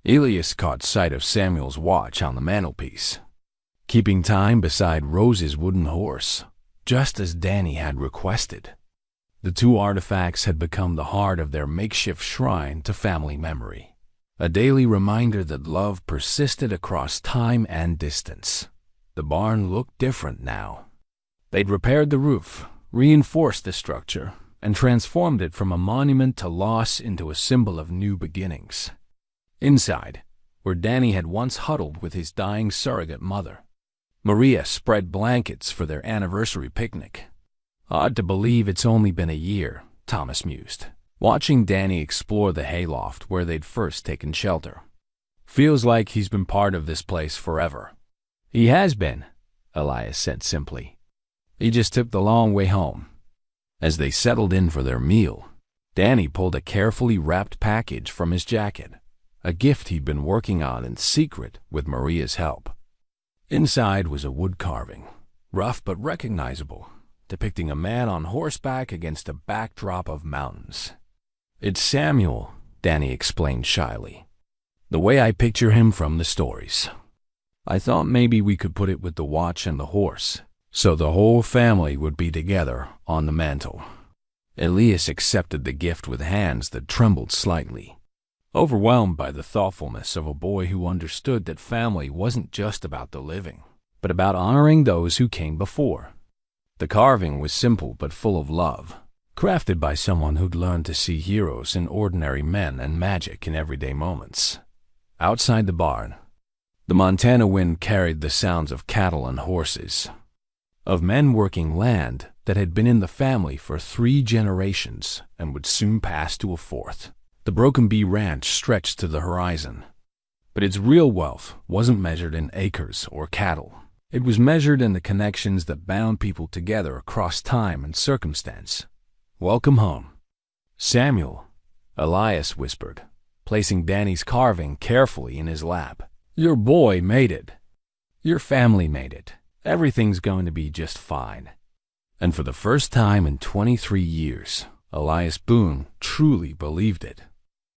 Elias caught sight of Samuel's watch on the mantelpiece, keeping time beside Rose's wooden horse, just as Danny had requested. The two artifacts had become the heart of their makeshift shrine to family memory, a daily reminder that love persisted across time and distance. The barn looked different now. They'd repaired the roof, reinforced the structure, and transformed it from a monument to loss into a symbol of new beginnings. Inside, where Danny had once huddled with his dying surrogate mother, Maria spread blankets for their anniversary picnic. "Odd to believe it's only been a year," Thomas mused, watching Danny explore the hayloft where they'd first taken shelter. "Feels like he's been part of this place forever." "He has been," Elias said simply. "He just took the long way home." As they settled in for their meal, Danny pulled a carefully wrapped package from his jacket, a gift he'd been working on in secret with Maria's help. Inside was a wood carving, rough but recognizable, depicting a man on horseback against a backdrop of mountains. "It's Samuel," Danny explained shyly. "The way I picture him from the stories. I thought maybe we could put it with the watch and the horse, so the whole family would be together on the mantel." Elias accepted the gift with hands that trembled slightly, overwhelmed by the thoughtfulness of a boy who understood that family wasn't just about the living, but about honoring those who came before. The carving was simple but full of love, crafted by someone who'd learned to see heroes in ordinary men and magic in everyday moments. Outside the barn, the Montana wind carried the sounds of cattle and horses, of men working land that had been in the family for 3 generations and would soon pass to a 4th. The Broken Bee Ranch stretched to the horizon, But its real wealth wasn't measured in acres or cattle. It was measured in the connections that bound people together across time and circumstance. "Welcome home, Samuel," Elias whispered, placing Danny's carving carefully in his lap. "Your boy made it. Your family made it. Everything's going to be just fine." And for the first time in 23 years, Elias Boone truly believed it.